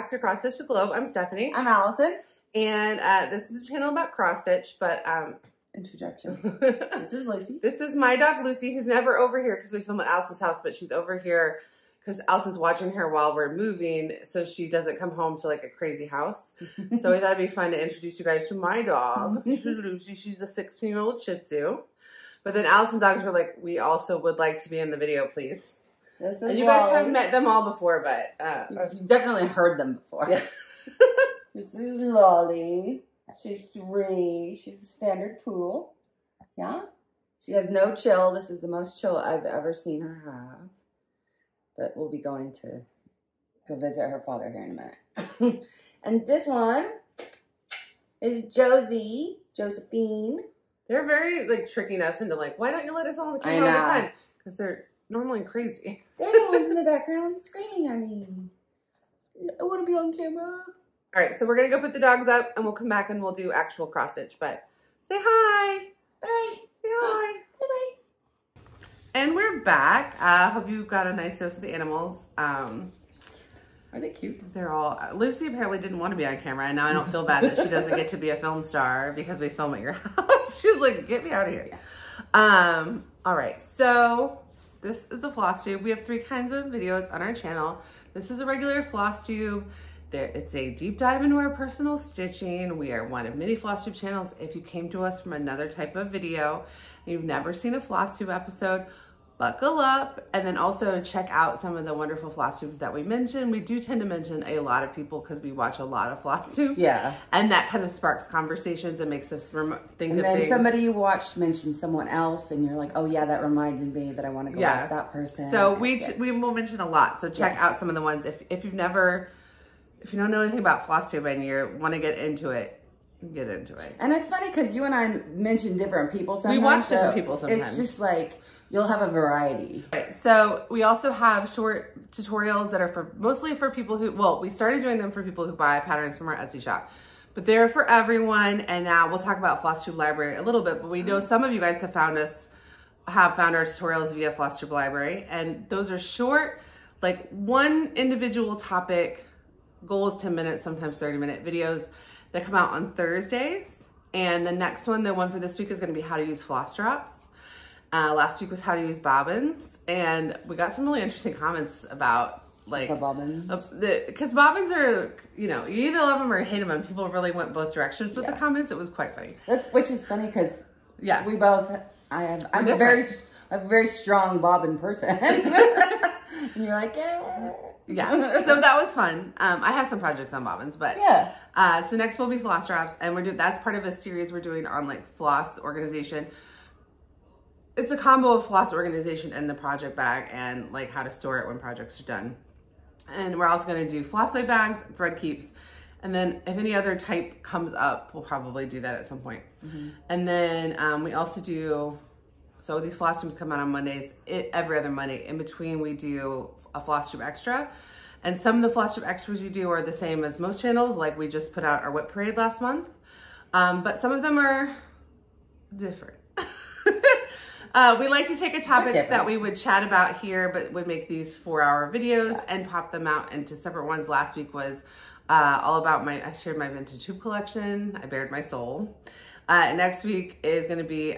back to Cross Stitch the Globe. I'm Stephanie. I'm Allison. And this is a channel about cross stitch, but introduction. This is Lucy. This is my dog Lucy, who's never over here because we film at Allison's house, but she's over here because Allison's watching her while we're moving, so she doesn't come home to like a crazy house. So we thought it'd be fun to introduce you guys to my dog, Lucy. She's a 16-year-old Shih Tzu. But then Allison's dogs were like, we also would like to be in the video, please. And you guys have met them all before, but you've definitely heard them before. Yeah. This is Lolly. She's 3. She's a standard poodle. Yeah. She has no chill. This is the most chill I've ever seen her have. But we'll be going to go visit her father here in a minute. And this one is Josephine. They're very like tricking us into like, why don't you let us on the camera all the time? Because they're normally crazy. They're the ones in the background screaming at me. I want to be on camera. All right, so we're going to go put the dogs up, and we'll come back and we'll do actual cross stitch. But say hi. Bye. Say hi. Bye-bye. And we're back. Hope you got a nice dose of the animals. Are they cute? They're all... Lucy apparently didn't want to be on camera, and now I don't feel bad that she doesn't get to be a film star because we film at your house. She's like, get me out of here. All right, so this is a floss tube. We have 3 kinds of videos on our channel. This is a regular floss tube. It's a deep dive into our personal stitching. We are one of many floss tube channels. If you came to us from another type of video and you've never seen a floss tube episode, buckle up, and then also check out some of the wonderful floss tubes that we mentioned. We do tend to mention a lot of people because we watch a lot of floss tubes. Yeah. And that kind of sparks conversations and makes us think of things. And then somebody you watched mentioned someone else and you're like, oh yeah, that reminded me that I want to go watch that person. So we will mention a lot. So check out some of the ones. If you don't know anything about floss tube and you want to get into it, get into it. And it's funny because you and I mention different people sometimes. We watch different people sometimes. It's just like, you'll have a variety. Right. So we also have short tutorials that are mostly for people who, well, we started doing them for people who buy patterns from our Etsy shop, but they're for everyone. And now we'll talk about Flosstube Library a little bit, but we know some of you guys have found our tutorials via Flosstube Library. And those are short, like one individual topic. Goal is 10 minutes, sometimes 30-minute videos that come out on Thursdays. And the next one, the one for this week, is going to be how to use floss drops. Last week was how to use bobbins. And we got some really interesting comments about like the bobbins. Because bobbins are, you either love them or hate them. And people really went both directions with the comments. It was quite funny. Which is funny because we both, I'm a very strong bobbin person. And you're like, yeah. Yeah, so that was fun. I have some projects on bobbins, but so next will be floss drops, and that's part of a series we're doing on like floss organization. It's a combo of floss organization and the project bag and like how to store it when projects are done. And we're also going to do floss weight bags, thread keeps, and then if any other type comes up, we'll probably do that at some point. And then we also do, so these floss tubes come out on Mondays, every other Monday. In between, we do a floss tube extra. And some of the floss tube extras we do are the same as most channels, like we just put out our whip parade last month. But some of them are different. We like to take a topic that we would chat about here, but would make these 4-hour videos and pop them out into separate ones. Last week was all about I shared my vintage tube collection. I bared my soul. Next week is going to be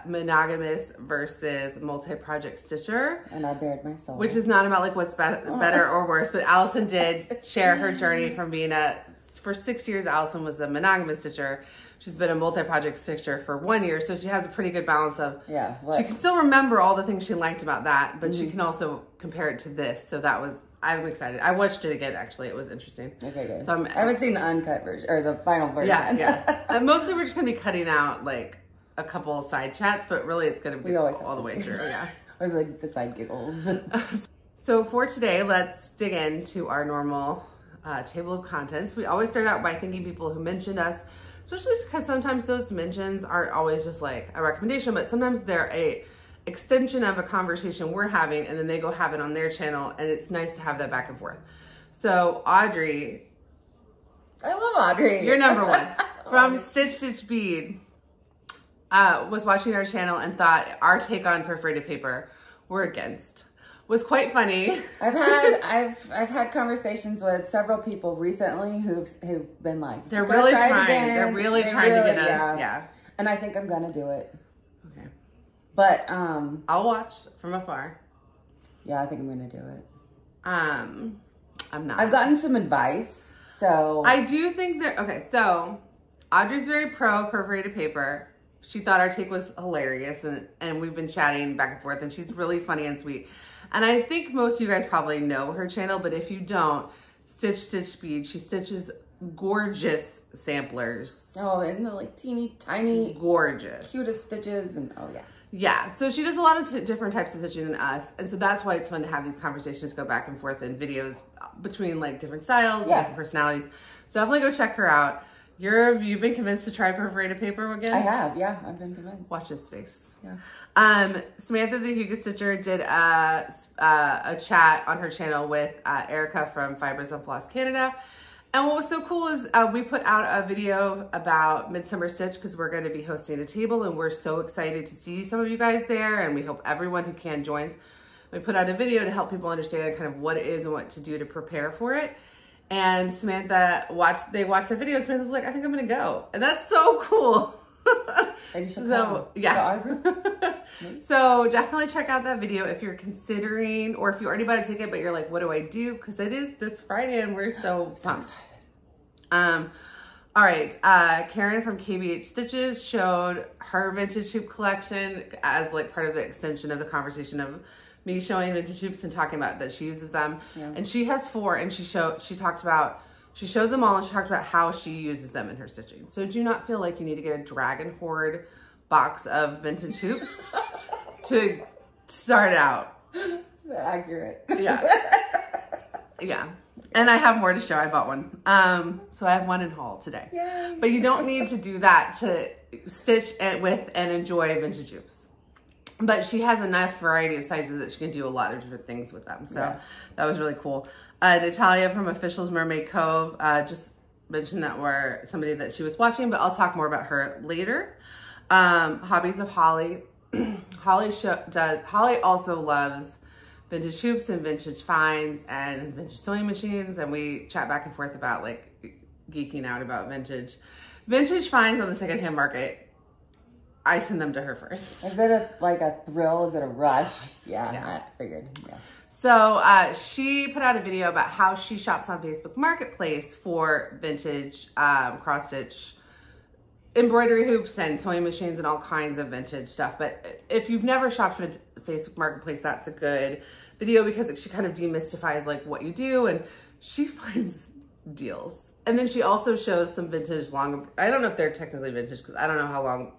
monogamous versus multi-project stitcher. And I bared my soul. Which is not about like what's better or worse, but Allison did share her journey from being for 6 years, Allison was a monogamous stitcher. She's been a multi-project stitcher for 1 year, so she has a pretty good balance of, she can still remember all the things she liked about that, but she can also compare it to this. So I'm excited. I watched it again, actually. It was interesting. Okay, good. So I haven't seen the uncut version, or the final version. Yeah. Mostly we're just going to be cutting out like a couple side chats, but really it's going to be all the way through. Yeah. Or like the side giggles. So for today, let's dig into our normal table of contents. We always start out by thanking people who mentioned us, especially because sometimes those mentions aren't always just like a recommendation, but sometimes they're a extension of a conversation we're having, and then they go have it on their channel, and it's nice to have that back and forth. So Audrey, I love Audrey. You're number one. From Stitch Bead, was watching our channel and thought our take on perforated paper we're against. was quite funny. I've had conversations with several people recently who've been like, they're really trying. They're really trying to get us. Yeah. And I think I'm gonna do it. Okay. But I'll watch from afar. Yeah, I think I'm gonna do it. I'm not. I've gotten some advice, so I do think that. Okay, so Audrey's very pro perforated paper. She thought our take was hilarious, and we've been chatting back and forth, and she's really funny and sweet. And I think most of you guys probably know her channel, but if you don't, Stitch Stitch Speed, she stitches gorgeous samplers. Oh, and the like teeny tiny, gorgeous, cutest stitches, and oh yeah. Yeah, so she does a lot of different types of stitching than us, and so that's why it's fun to have these conversations go back and forth in videos between like different styles, different personalities. So definitely go check her out. You've been convinced to try perforated paper again? I have, yeah, I've been convinced. Watch this space. Yeah. Samantha the Hugo Stitcher did a chat on her channel with Erica from Fibers and Floss Canada. And what was so cool is we put out a video about Midsummer Stitch because we're going to be hosting a table, and we're so excited to see some of you guys there, and we hope everyone who can joins. We put out a video to help people understand kind of what it is and what to do to prepare for it. And Samantha watched the video. Samantha's like, I think I'm going to go. And that's so cool. So, yeah. So definitely check out that video if you're considering, or if you already bought a ticket, but you're like, what do I do? Because it is this Friday and we're so pumped. All right. Karen from DeesTwentyStitches showed her vintage hoop collection as like part of the extension of the conversation of me showing vintage hoops and talking about that she uses them. Yeah. And she has 4, and she showed them all, and she talked about how she uses them in her stitching. So do not feel like you need to get a Dragon Hoard box of vintage hoops to start out. Accurate. Yeah. Yeah. And I have more to show. I bought one. So I have one in haul today. Yay. But you don't need to do that to stitch with and enjoy vintage hoops. But she has enough variety of sizes that she can do a lot of different things with them. So that was really cool. Natalia from Officials Mermaid Cove just mentioned that we're somebody that she was watching, but I'll talk more about her later. Hobbies of Holly. Holly also loves vintage hoops and vintage finds and vintage sewing machines, and we chat back and forth about like geeking out about vintage finds on the secondhand market. I send them to her first. Is it a thrill? Is it a rush? Yeah. I figured. Yeah. So she put out a video about how she shops on Facebook Marketplace for vintage cross stitch embroidery hoops and sewing machines and all kinds of vintage stuff. But if you've never shopped with Facebook Marketplace, that's a good video because she kind of demystifies like what you do, and she finds deals. And then she also shows some vintage I don't know if they're technically vintage because I don't know how long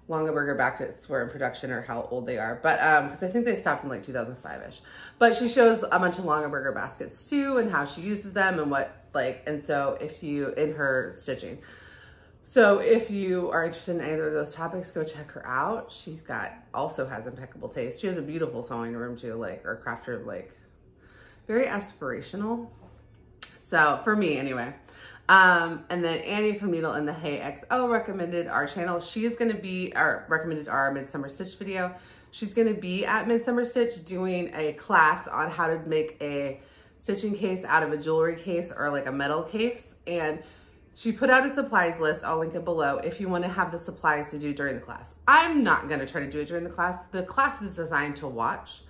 Longaberger baskets were in production or how old they are, but because I think they stopped in like 2005-ish. But she shows a bunch of Longaberger baskets too, and how she uses them and and so in her stitching. So if you are interested in either of those topics, go check her out. Also has impeccable taste. She has a beautiful sewing room too, or craft room, very aspirational. So for me anyway. And then Annie from Needle and the Hay XO recommended our channel. She is going to be recommended our Midsummer Stitch video. She's going to be at Midsummer Stitch doing a class on how to make a stitching case out of a jewelry case or like a metal case. And she put out a supplies list. I'll link it below if you want to have the supplies to do during the class. I'm not going to try to do it during the class. The class is designed to watch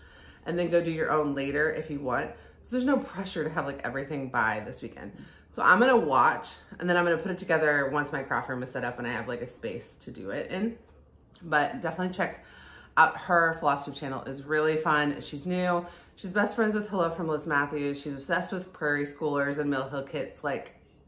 and then go do your own later if you want. So there's no pressure to have everything by this weekend. So I'm going to watch, and then I'm going to put it together once my craft room is set up and I have a space to do it in. But definitely check out her Flosstube channel. It's really fun. She's new. She's best friends with Hello from Liz Mathews. She's obsessed with Prairie Schoolers and Mill Hill kits.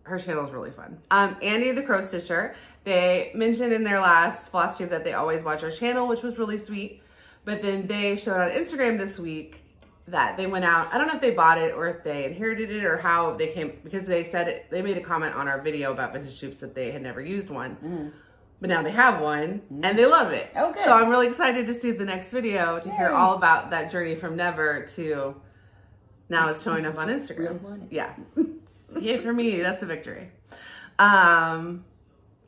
Her channel is really fun. Andy the Crow Stitcher, they mentioned in their last Flosstube that they always watch our channel, which was really sweet. But then they showed on Instagram this week that they went out. I don't know if they bought it or if they inherited it or how they came, because they said they made a comment on our video about vintage hoops that they had never used one. But now they have one and they love it. Oh, good. So I'm really excited to see the next video to hear all about that journey from never to now it's showing up on Instagram. Real money. Yeah. Yay for me. That's a victory.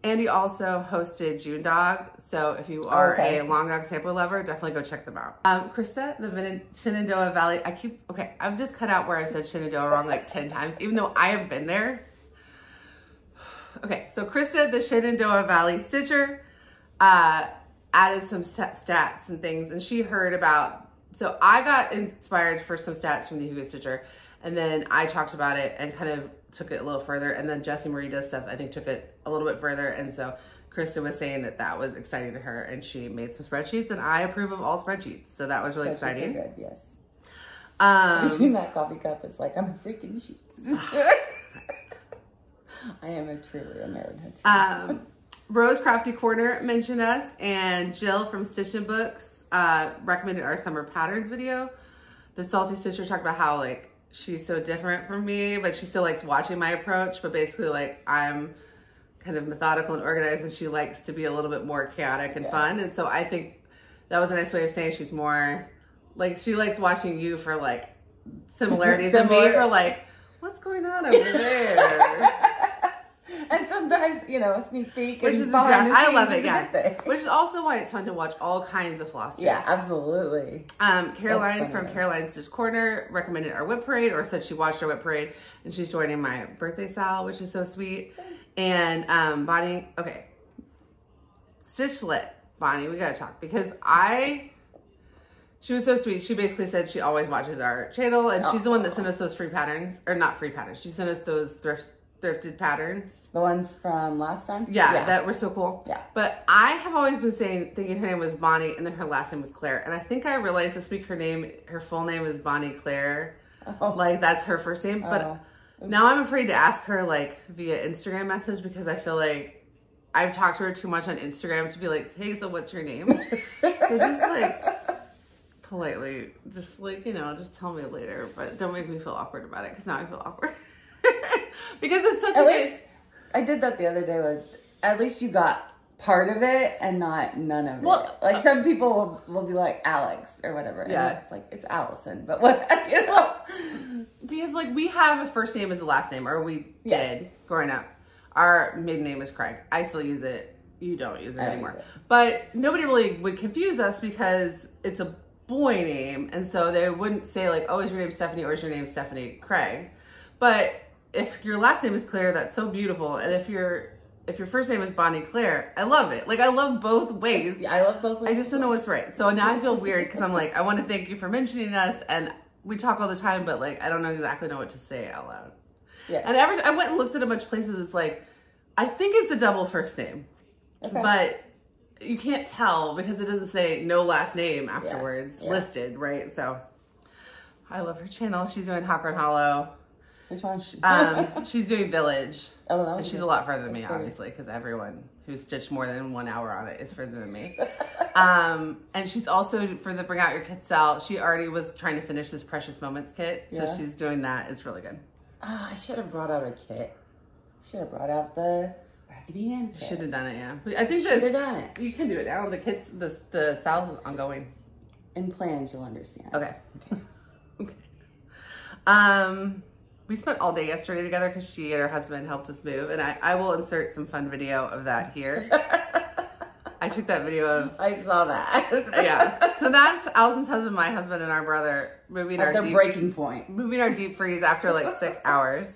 Andy also hosted June Dog, so if you are a long dog sampler lover, definitely go check them out. Krista, the Shenandoah Valley, I've just cut out where I've said Shenandoah wrong like 10 times, even though I have been there. Okay, so Krista, the Shenandoah Valley Stitcher, added some stats and things, and she heard about, so I got inspired for some stats from the Hugo Stitcher, and then I talked about it and kind of took it a little further, and then Jessie Marie does stuff, I think took it a little bit further, and so Krista was saying that that was exciting to her, and she made some spreadsheets, and I approve of all spreadsheets, so that was really exciting. Good, yes. I've seen that coffee cup, it's like, I'm freaking sheets. I am a truly a nerd. Rose Crafty Corner mentioned us, and Jill from Stitch and Books recommended our summer patterns video. The Salty Stitcher talked about how like she's so different from me, but she still likes watching my approach, but basically like I'm kind of methodical and organized, and she likes to be a little bit more chaotic and fun. And so I think that was a nice way of saying she's more like, she likes watching you for like similarities and me for like, what's going on over there? And sometimes, you know, a sneak peek. Which is, I love it, yeah. Which is also why it's fun to watch all kinds of floss tubes. Yeah, absolutely. Caroline from Caroline's Stitch Corner recommended our whip parade, or said she watched our whip parade, and she's joining my birthday SAL, which is so sweet. And Bonnie, okay, Stitch Lit, Bonnie, we gotta talk, because she was so sweet. She basically said she always watches our channel, and she's the one that sent us those free patterns, or not free patterns. She sent us those thrifted patterns. The ones from last time? Yeah, that were so cool. Yeah. But I have always been thinking her name was Bonnie, and then her last name was Claire. And I think I realized this week her full name is Bonnie Claire. Oh. Like, that's her first name. But now I'm afraid to ask her, like, via Instagram message, because I feel like I've talked to her too much on Instagram to be like, hey, so what's your name? So just, like, politely, just, like, you know, just tell me later. But don't make me feel awkward about it, because now I feel awkward. Because it's such least I did that the other day with, at least you got part of it and not none of it. Like some people will be like Alex or whatever. And it's like, it's Allison, but what, you know? Because like we have a first name as a last name, or we did growing up. Our maiden name is Craig. I still use it. You don't use it anymore. But nobody really would confuse us because it's a boy name. And so they wouldn't say like, oh, is your name Stephanie, or is your name Stephanie Craig? But if your last name is Claire, that's so beautiful. And if your first name is Bonnie Claire, I love it. Like, I love both ways. Yeah, I love both ways. I just don't know what's right. So now I feel weird because I'm like, I want to thank you for mentioning us. And we talk all the time, but like, I don't exactly know what to say out loud. Yeah. And I went and looked at a bunch of places. It's like, I think it's a double first name. Okay. But you can't tell because it doesn't say no last name afterwards listed, right? So I love her channel. She's doing Hawker and Hollow. Which one? She's doing Village. Oh, that was and she's a lot further than me, obviously, because everyone who's stitched more than 1 hour on it is further than me. And she's also, for the Bring Out Your Kit SAL, she already was trying to finish this Precious Moments kit. So she's doing that. It's really good. I should have brought out a kit. Should have brought out the Raggedy Ann kit. Should have done it, yeah. I think should have done it. You can do it now. The kits, the SAL's is ongoing. In plans, you'll understand. Okay. We spent all day yesterday together because she and her husband helped us move, and I will insert some fun video of that here. I took that video of... I saw that. Yeah. So that's Allison's husband, my husband, and our brother moving our breaking point. Moving our deep freeze after like 6 hours.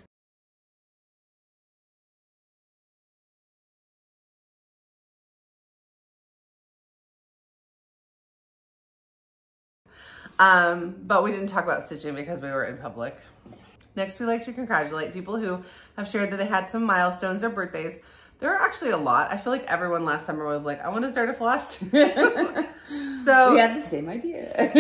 But we didn't talk about stitching because we were in public. Next, we like to congratulate people who have shared that they had some milestones or birthdays. There are actually a lot. I feel like everyone last summer was like, I want to start a floss tube. So we had the same idea.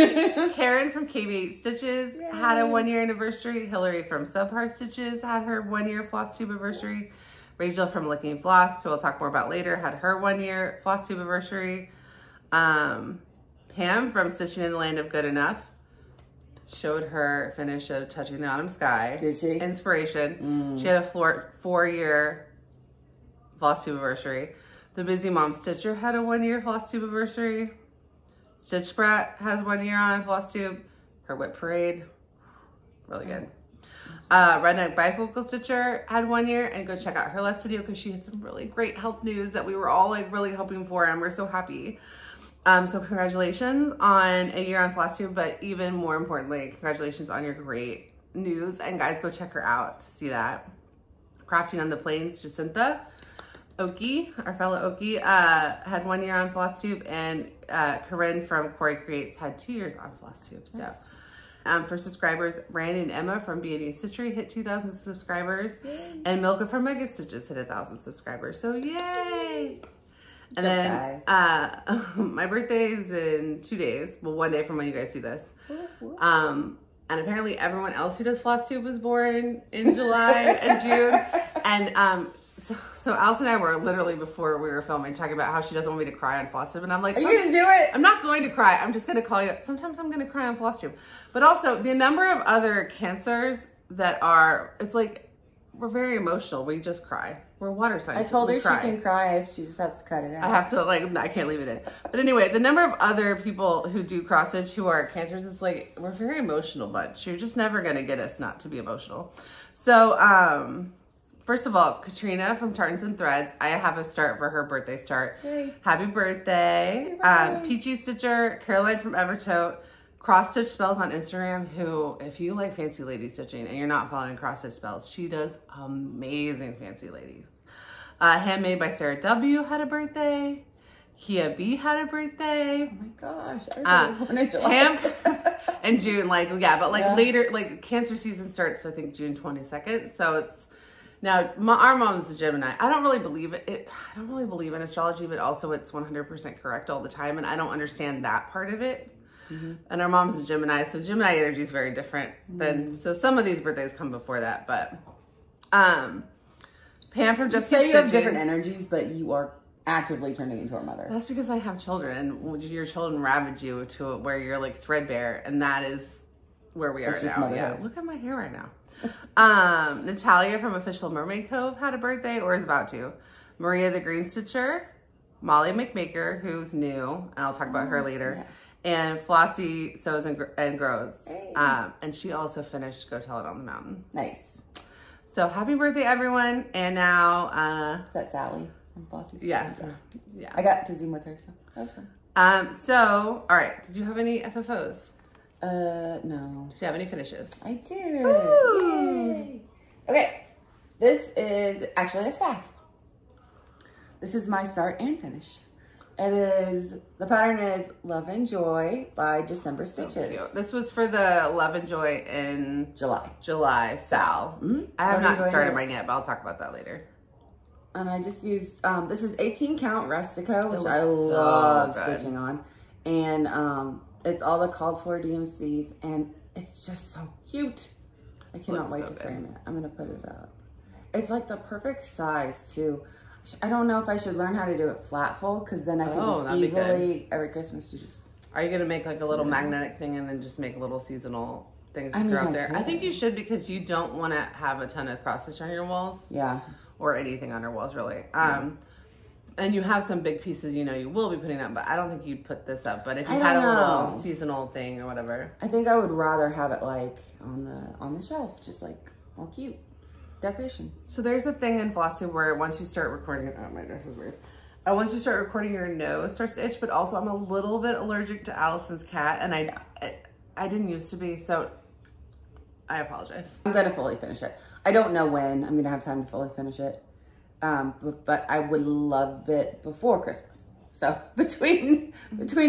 Karen from KB Stitches had a 1-year anniversary. Hillary from Subpar Stitches had her 1-year floss tube anniversary. Rachel from Licking Floss, who we'll talk more about later, had her 1-year floss tube anniversary. Pam from Stitching in the Land of Good Enough showed her finish of Touching the Autumn Sky. Did she? Inspiration. She had a 4-year floss tube anniversary. The Busy Mom Stitcher had a 1-year floss tube anniversary. Stitch Brat has 1 year on floss tube. Her Whip Parade, really good. Redneck Bifocal Stitcher had 1 year, and go check out her last video because she had some really great health news that we were all like really hoping for, and we're so happy. So congratulations on a year on Flosstube, but even more importantly, congratulations on your great news. And guys, go check her out to see that. Crafting on the Plains, Jacinta Oki, our fellow Oki, had 1 year on Flosstube, and Corinne from Corey Creates had 2 years on Flosstube. So. Nice. For subscribers, Brandon and Emma from B&E Stitchery hit 2,000 subscribers. Yay. And Milka from Mega Stitches hit 1,000 subscribers. So yay! And then my birthday is in 2 days. Well, 1 day from when you guys see this. And apparently everyone else who does Flosstube was born in July and June. And so Alice and I were literally, before we were filming, talking about how she doesn't want me to cry on Flosstube. And I'm like, are you gonna do it? I'm not going to cry. I'm just gonna call you. Sometimes I'm gonna cry on Flosstube. But also the number of other cancers that are, it's like, we're very emotional. We just cry. We're water signs. I told her she can cry if she just has to cut it out. I have to, like, I can't leave it in. But anyway, the number of other people who do cross stitch who are cancers, it's like, we're a very emotional bunch. You're just never going to get us not to be emotional. So, first of all, Katrina from Tartans and Threads, I have a start for her birthday start. Yay. Happy birthday. Peachy Stitcher, Caroline from Evertote, Cross Stitch Spells on Instagram, who, if you like fancy lady stitching and you're not following Cross Stitch Spells, she does amazing fancy ladies. Handmade by Sarah W. had a birthday. Kia B had a birthday. Oh my gosh, everybody was born in July. Pam in June, like, yeah, but like later, like Cancer season starts, I think, June 22nd. So it's, now our mom's a Gemini. I don't really believe it. I don't really believe in astrology, but also it's 100% correct all the time. And I don't understand that part of it. Mm-hmm. And our mom's a Gemini, so Gemini energy is very different than, so some of these birthdays come before that, but Pam from Just say you have different energies, but you are actively turning into a mother. That's because I have children, and your children ravage you to where you're like threadbare, and that is where we are now. Yeah, look at my hair right now. Natalia from Official Mermaid Cove had a birthday, or is about to. Maria the Green Stitcher, Molly McMaker, who's new, and I'll talk about her later. Yeah. And Flossie Sews and Grows. Hey. And she also finished Go Tell It on the Mountain. Nice. So happy birthday, everyone. And now... is that Sally from Flossie? Yeah. Yeah. I got to Zoom with her, so that was fun. So, all right. Did you have any FFOs? No. Did you have any finishes? I did. Yay. Okay. This is actually a staff. This is my start and finish. The pattern is Love and Joy by December Stitches. This was for the Love and Joy in July SAL. Mm-hmm. I have not started mine yet, but I'll talk about that later. And I just used, this is 18 count Rustico, which I love stitching on. And it's all the called for DMCs, and it's just so cute. I cannot wait to frame it. I'm going to put it up. It's like the perfect size too. I don't know if I should learn how to do it flat fold, because then I can just easily, every Christmas, you just... Are you going to make like a little magnetic thing and then just make little seasonal things to throw up there? I think you should, because you don't want to have a ton of cross stitch on your walls. Yeah. Or anything on your walls, really. And you have some big pieces, you know, you will be putting up, but I don't think you'd put this up. But if you had a little seasonal thing or whatever. I think I would rather have it like on the shelf, just like all cute. Decoration. So there's a thing in Flosstube where once you start recording, oh, my dress is weird. Once you start recording, your nose starts to itch, but also I'm a little bit allergic to Allison's cat, and I didn't used to be, so I apologize. I'm gonna fully finish it. I don't know when I'm gonna have time to fully finish it, but I would love it before Christmas. So between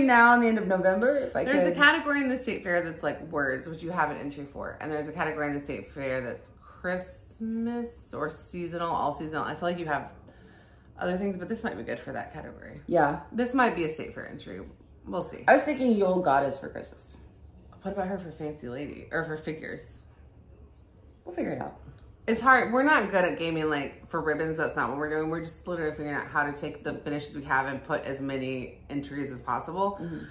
now and the end of November, if I could. There's a category in the state fair that's like words, which you have an entry for, and there's a category in the state fair that's Christmas or seasonal, all seasonal. I feel like you have other things, but this might be good for that category. Yeah. This might be a state fair entry. We'll see. I was thinking Yule Goddess for Christmas. What about her for fancy lady or for figures? We'll figure it out. It's hard. We're not good at gaming like for ribbons. That's not what we're doing. We're just literally figuring out how to take the finishes we have and put as many entries as possible. Mm-hmm.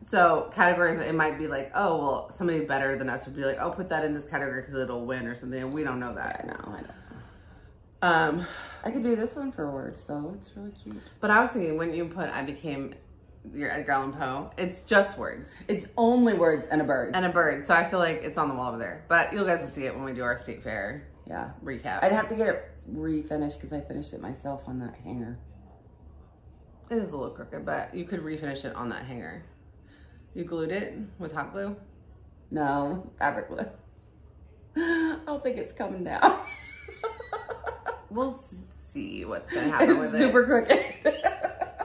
So categories, it might be like, oh, well, somebody better than us would be like, oh, put that in this category because it'll win or something. And we don't know that. Yeah, no, I don't know. I could do this one for words, though. It's really cute. But I was thinking when you put I became your Edgar Allan Poe. It's just words. It's only words and a bird. And a bird. So I feel like it's on the wall over there. But you guys will see it when we do our state fair recap. I'd have to get it refinished because I finished it myself on that hanger. It is a little crooked, but you could refinish it on that hanger. You glued it with hot glue? No, fabric glue. I don't think it's coming down. We'll see what's going to happen with it. It's super crooked.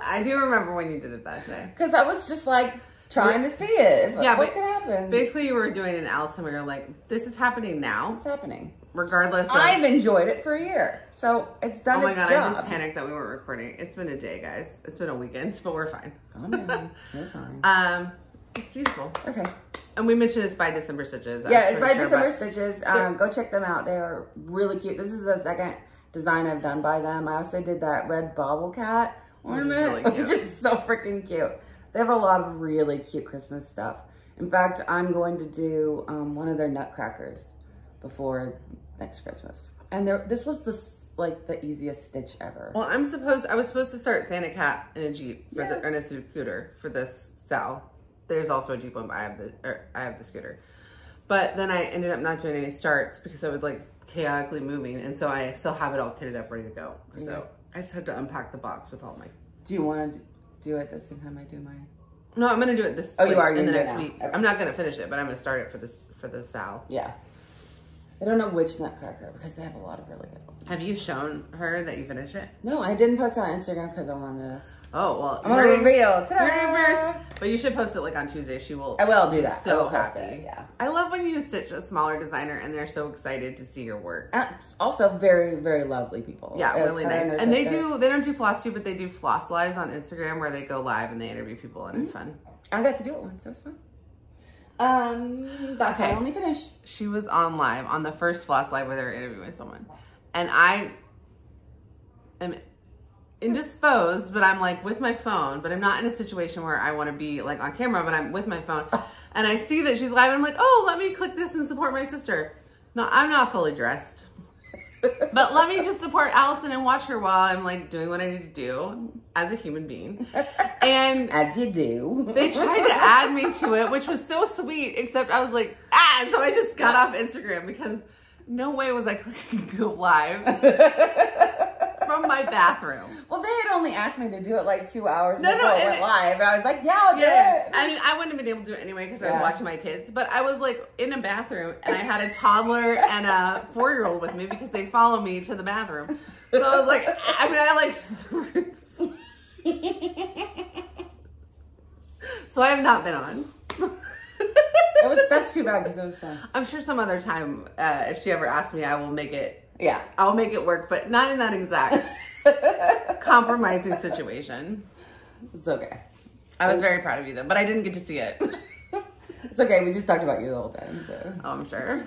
I do remember when you did it that day. Because I was just like trying to see it. Yeah, what could happen? Basically, you were doing an Allison where you're like, this is happening now. It's happening. Regardless of... I've enjoyed it for a year. So it's done its job. Oh my God, I just panicked that we weren't recording. It's been a day, guys. It's been a weekend, but we're fine. Calm down. We're fine. It's beautiful. Okay. And we mentioned it's by December Stitches. Yeah, it's by December Stitches. Go check them out. They are really cute. This is the second design I've done by them. I also did that red bobble cat ornament, which is so freaking cute. They have a lot of really cute Christmas stuff. In fact, I'm going to do one of their nutcrackers before next Christmas. And this was the easiest stitch ever. Well, I was supposed to start Santa Cat in a Jeep for the, or in a scooter for this SAL. There's also a Jeep one, but I have the scooter. But then I ended up not doing any starts because I was like chaotically moving, and so I still have it all kitted up, ready to go. So I just have to unpack the box with all my. Do you want to do it the same time I do my? No, I'm gonna do it this. Oh, you are in the next now. week. Okay. I'm not gonna finish it, but I'm gonna start it for the SAL. Yeah. I don't know which nutcracker because they have a lot of really good ones. Have you shown her that you finished it? No, I didn't post it on Instagram because I wanted to. Oh, well. I'm going to reveal. Ta-da! But you should post it like on Tuesday. She will. I will do that. So I will post happy. it, yeah. I love when you stitch a smaller designer and they're so excited to see your work. Also very, very lovely people. Yeah, really nice. And they don't do Flosstube, but they do Floss Lives on Instagram where they go live and they interview people and it's fun. I got to do it once, so it was fun. That's my only finish. She was on live on the first Floss Live where they were interviewing someone. And I am indisposed, but I'm like with my phone, but I'm not in a situation where I want to be like on camera, but I'm with my phone. And I see that she's live and I'm like, oh, let me click this and support my sister. No, I'm not fully dressed. But let me just support Allison and watch her while I'm like doing what I need to do as a human being. And as you do. They tried to add me to it, which was so sweet, except I was like, and so I just got off Instagram because no way was I clicking go live from my bathroom. Well, they had only asked me to do it like 2 hours before it went live. And I was like, yeah, I'll do it. I mean, I wouldn't have been able to do it anyway because I was watching my kids. But I was like in a bathroom and I had a toddler and a 4-year-old with me because they follow me to the bathroom. So I was like, so I have not been on. That's too bad because it was fun. I'm sure some other time, if she ever asks me, I will make it. Yeah. I'll make it work, but not in that exact compromising situation. It's okay. I was very proud of you though, but I didn't get to see it. It's okay. We just talked about you the whole time. So. Oh, I'm sure.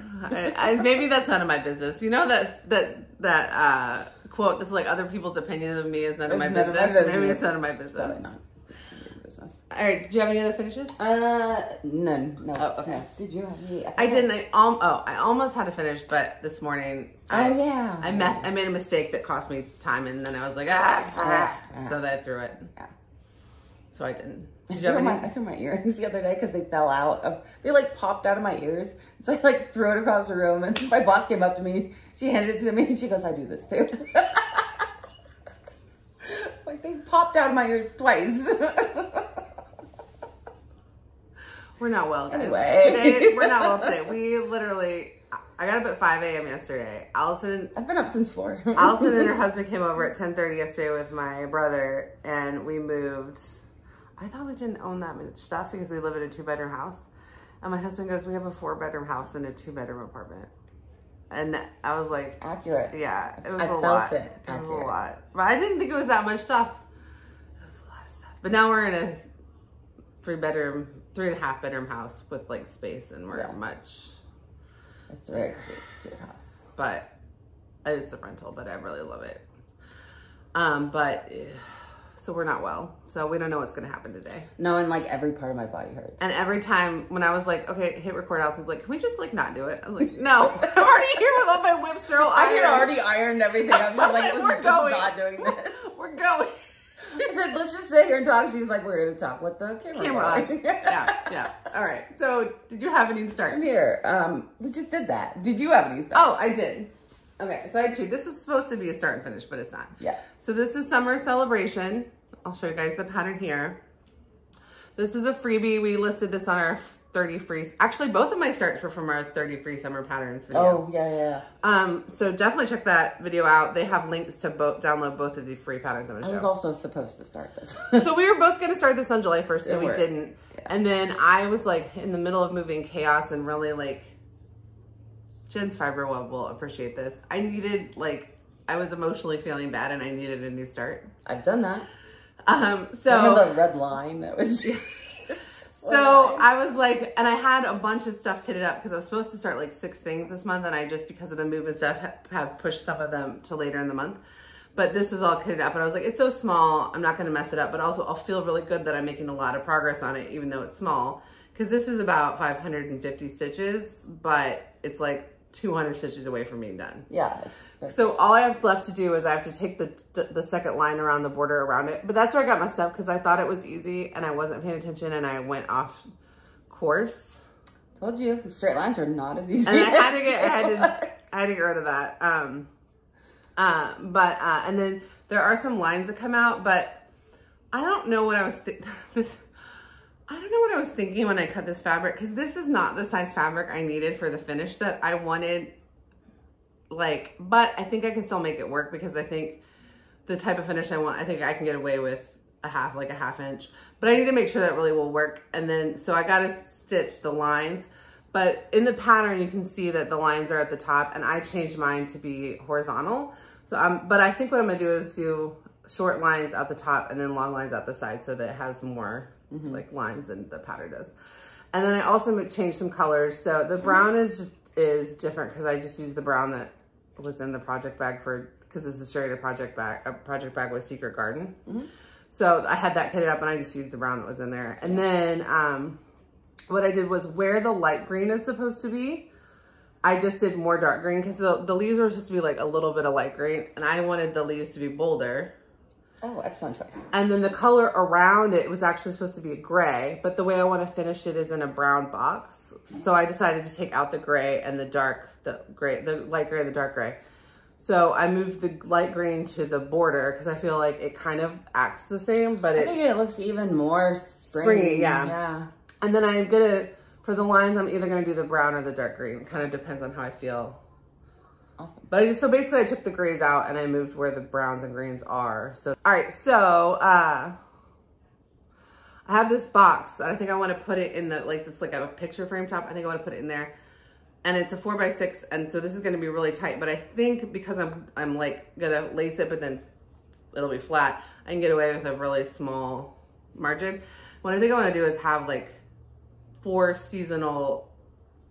Maybe that's none of my business. You know that quote that's like other people's opinion of me is none of my business. Maybe it's none of my business. Probably not. All right. Do you have any other finishes? None. No. Oh, okay. Did you have any? I didn't. I almost had to finish, but this morning. I made a mistake that cost me time, and then I was like, so that I threw it. Yeah. So I didn't. Did you have any? I threw my earrings the other day because they fell out. They like popped out of my ears. So I like threw it across the room, and my boss came up to me. She handed it to me, and she goes, "I do this too." It's like they popped out of my ears twice. We're not well, guys. Anyway. We're not well today. We literally, I got up at 5 a.m. yesterday. I've been up since 4. Allison and her husband came over at 10:30 yesterday with my brother, and we moved. I thought we didn't own that much stuff because we live in a 2-bedroom house. And my husband goes, we have a 4-bedroom house and a 2-bedroom apartment. And I was like, accurate. Yeah, it was a lot. It was a lot. But I didn't think it was that much stuff. It was a lot of stuff. But now we're in a 3.5 bedroom house with like space, and we're much. It's a very cute house. But it's a rental, but I really love it. So we're not well. So we don't know what's gonna happen today. No, and like every part of my body hurts. And every time when I was like, okay, hit record, Allison's like, can we just like not do it? I was like, no, I'm already here with all my whips. They're all ironed. I had already ironed everything. I'm just like, we're going. not doing this. We're going. I said, let's just sit here and talk. She's like, we're going to talk with the camera on. Yeah. All right. So did you have any starts? I'm here. We just did that. Did you have any starts? Oh, I did. Okay. So I had two. This was supposed to be a start and finish, but it's not. Yeah. So this is Summer Celebration. I'll show you guys the pattern here. This is a freebie. We listed this on our 30 free. Actually, both of my starts were from our 30 free summer patterns video. Oh, yeah. So definitely check that video out. They have links to download both of the free patterns I'm gonna show. I was also supposed to start this. So we were both going to start this on July 1st, and we didn't. Yeah. And then I was like in the middle of moving chaos and really like, Jen's fiber web will appreciate this. I needed I was emotionally feeling bad and I needed a new start. I've done that. So remember the red line that was. So I was like, and I had a bunch of stuff kitted up because I was supposed to start like 6 things this month, and I just, because of the move and stuff, have pushed some of them to later in the month. But this was all kitted up, and I was like, it's so small, I'm not going to mess it up, but also I'll feel really good that I'm making a lot of progress on it, even though it's small. Because this is about 550 stitches, but it's like 200 stitches away from being done. Yeah. So all I have left to do is I have to take the second line around the border around it. But that's where I got messed up because I thought it was easy and I wasn't paying attention and I went off course. Told you, straight lines are not as easy. And I had to get rid of that. And then there are some lines that come out, but I don't know what I was thinking when I cut this fabric, because this is not the size fabric I needed for the finish that I wanted. But I think I can still make it work because I think the type of finish I want, I think I can get away with a half inch, but I need to make sure that really will work. And then, so I got to stitch the lines, but in the pattern, you can see that the lines are at the top and I changed mine to be horizontal. So but I think what I'm gonna do is do short lines at the top and then long lines at the side so that it has more lines than the pattern does. And then I also changed some colors. So the brown is different because I just used the brown that was in the project bag because this is straight a project bag with Secret Garden. So I had that kitted up and I just used the brown that was in there. And then what I did was where the light green is supposed to be, I just did more dark green because the leaves were supposed to be like a little bit of light green and I wanted the leaves to be bolder. Oh, excellent choice. And then the color around it was actually supposed to be a gray, but the way I want to finish it is in a brown box. So I decided to take out the gray and the light gray and the dark gray. So I moved the light green to the border because I feel like it kind of acts the same, but I think it looks even more springy. Yeah. And then for the lines, I'm either going to do the brown or the dark green. It kind of depends on how I feel. Awesome. But so basically I took the grays out and I moved where the browns and greens are. So, all right. So, I have this box that I think I want to put it in this like a picture frame top. I think I want to put it in there and it's a 4x6. And so this is going to be really tight, but I think because I'm like going to lace it, but then it'll be flat, I can get away with a really small margin. What I think I want to do is have like 4 seasonal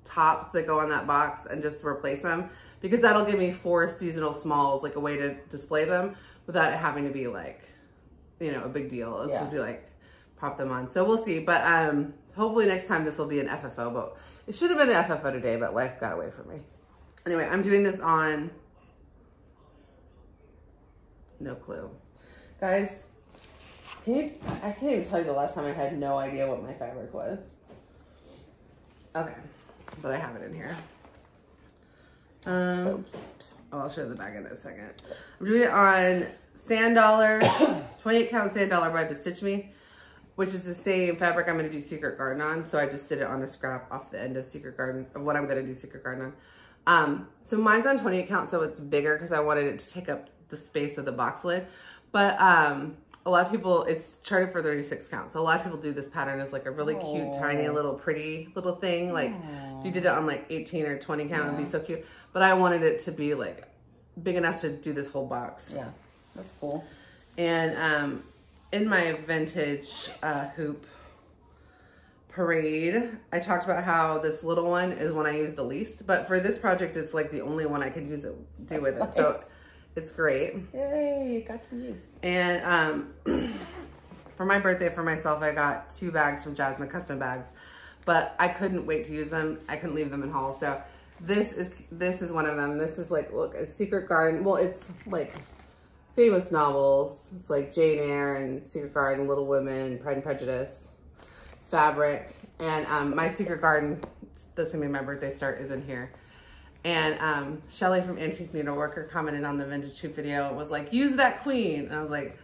tops that go on that box and just replace them, because that'll give me 4 seasonal smalls, like a way to display them without it having to be like, a big deal. It's just be like, pop them on. So we'll see. But hopefully next time this will be an FFO, but it should have been an FFO today, but life got away from me. Anyway, I'm doing this on, no clue. Guys, I can't even tell you the last time I had no idea what my fabric was. Okay, but I have it in here. So cute. Oh, I'll show the bag in a second. I'm doing it on Sand Dollar, 28 count Sand Dollar by Stitch Me, which is the same fabric I'm going to do Secret Garden on. So I just did it on a scrap off the end of Secret Garden, of what I'm going to do Secret Garden on. So mine's on 28 count, so it's bigger because I wanted it to take up the space of the box lid. But a lot of people, it's charted for 36 count. So a lot of people do this pattern as like a really cute, tiny, pretty little thing. Like if you did it on like 18 or 20 count, it'd be so cute. But I wanted it to be like big enough to do this whole box. Yeah, that's cool. And in my vintage hoop parade, I talked about how this little one is one I use the least. But for this project, it's like the only one I could do with it. So it's great. Yay, got to use. And for my birthday, for myself, I got 2 bags from Jasmine Custom Bags, but I couldn't wait to use them. I couldn't leave them in haul. So this is one of them. This is like, look, a Secret Garden. Well, it's like famous novels. It's like Jane Eyre and Secret Garden, Little Women, Pride and Prejudice, fabric. And my Secret Garden, that's gonna be my birthday start, is in here. And Shelly from Antique Needleworker commented on the Vintage Tube video. It was like, use that queen. And I was like,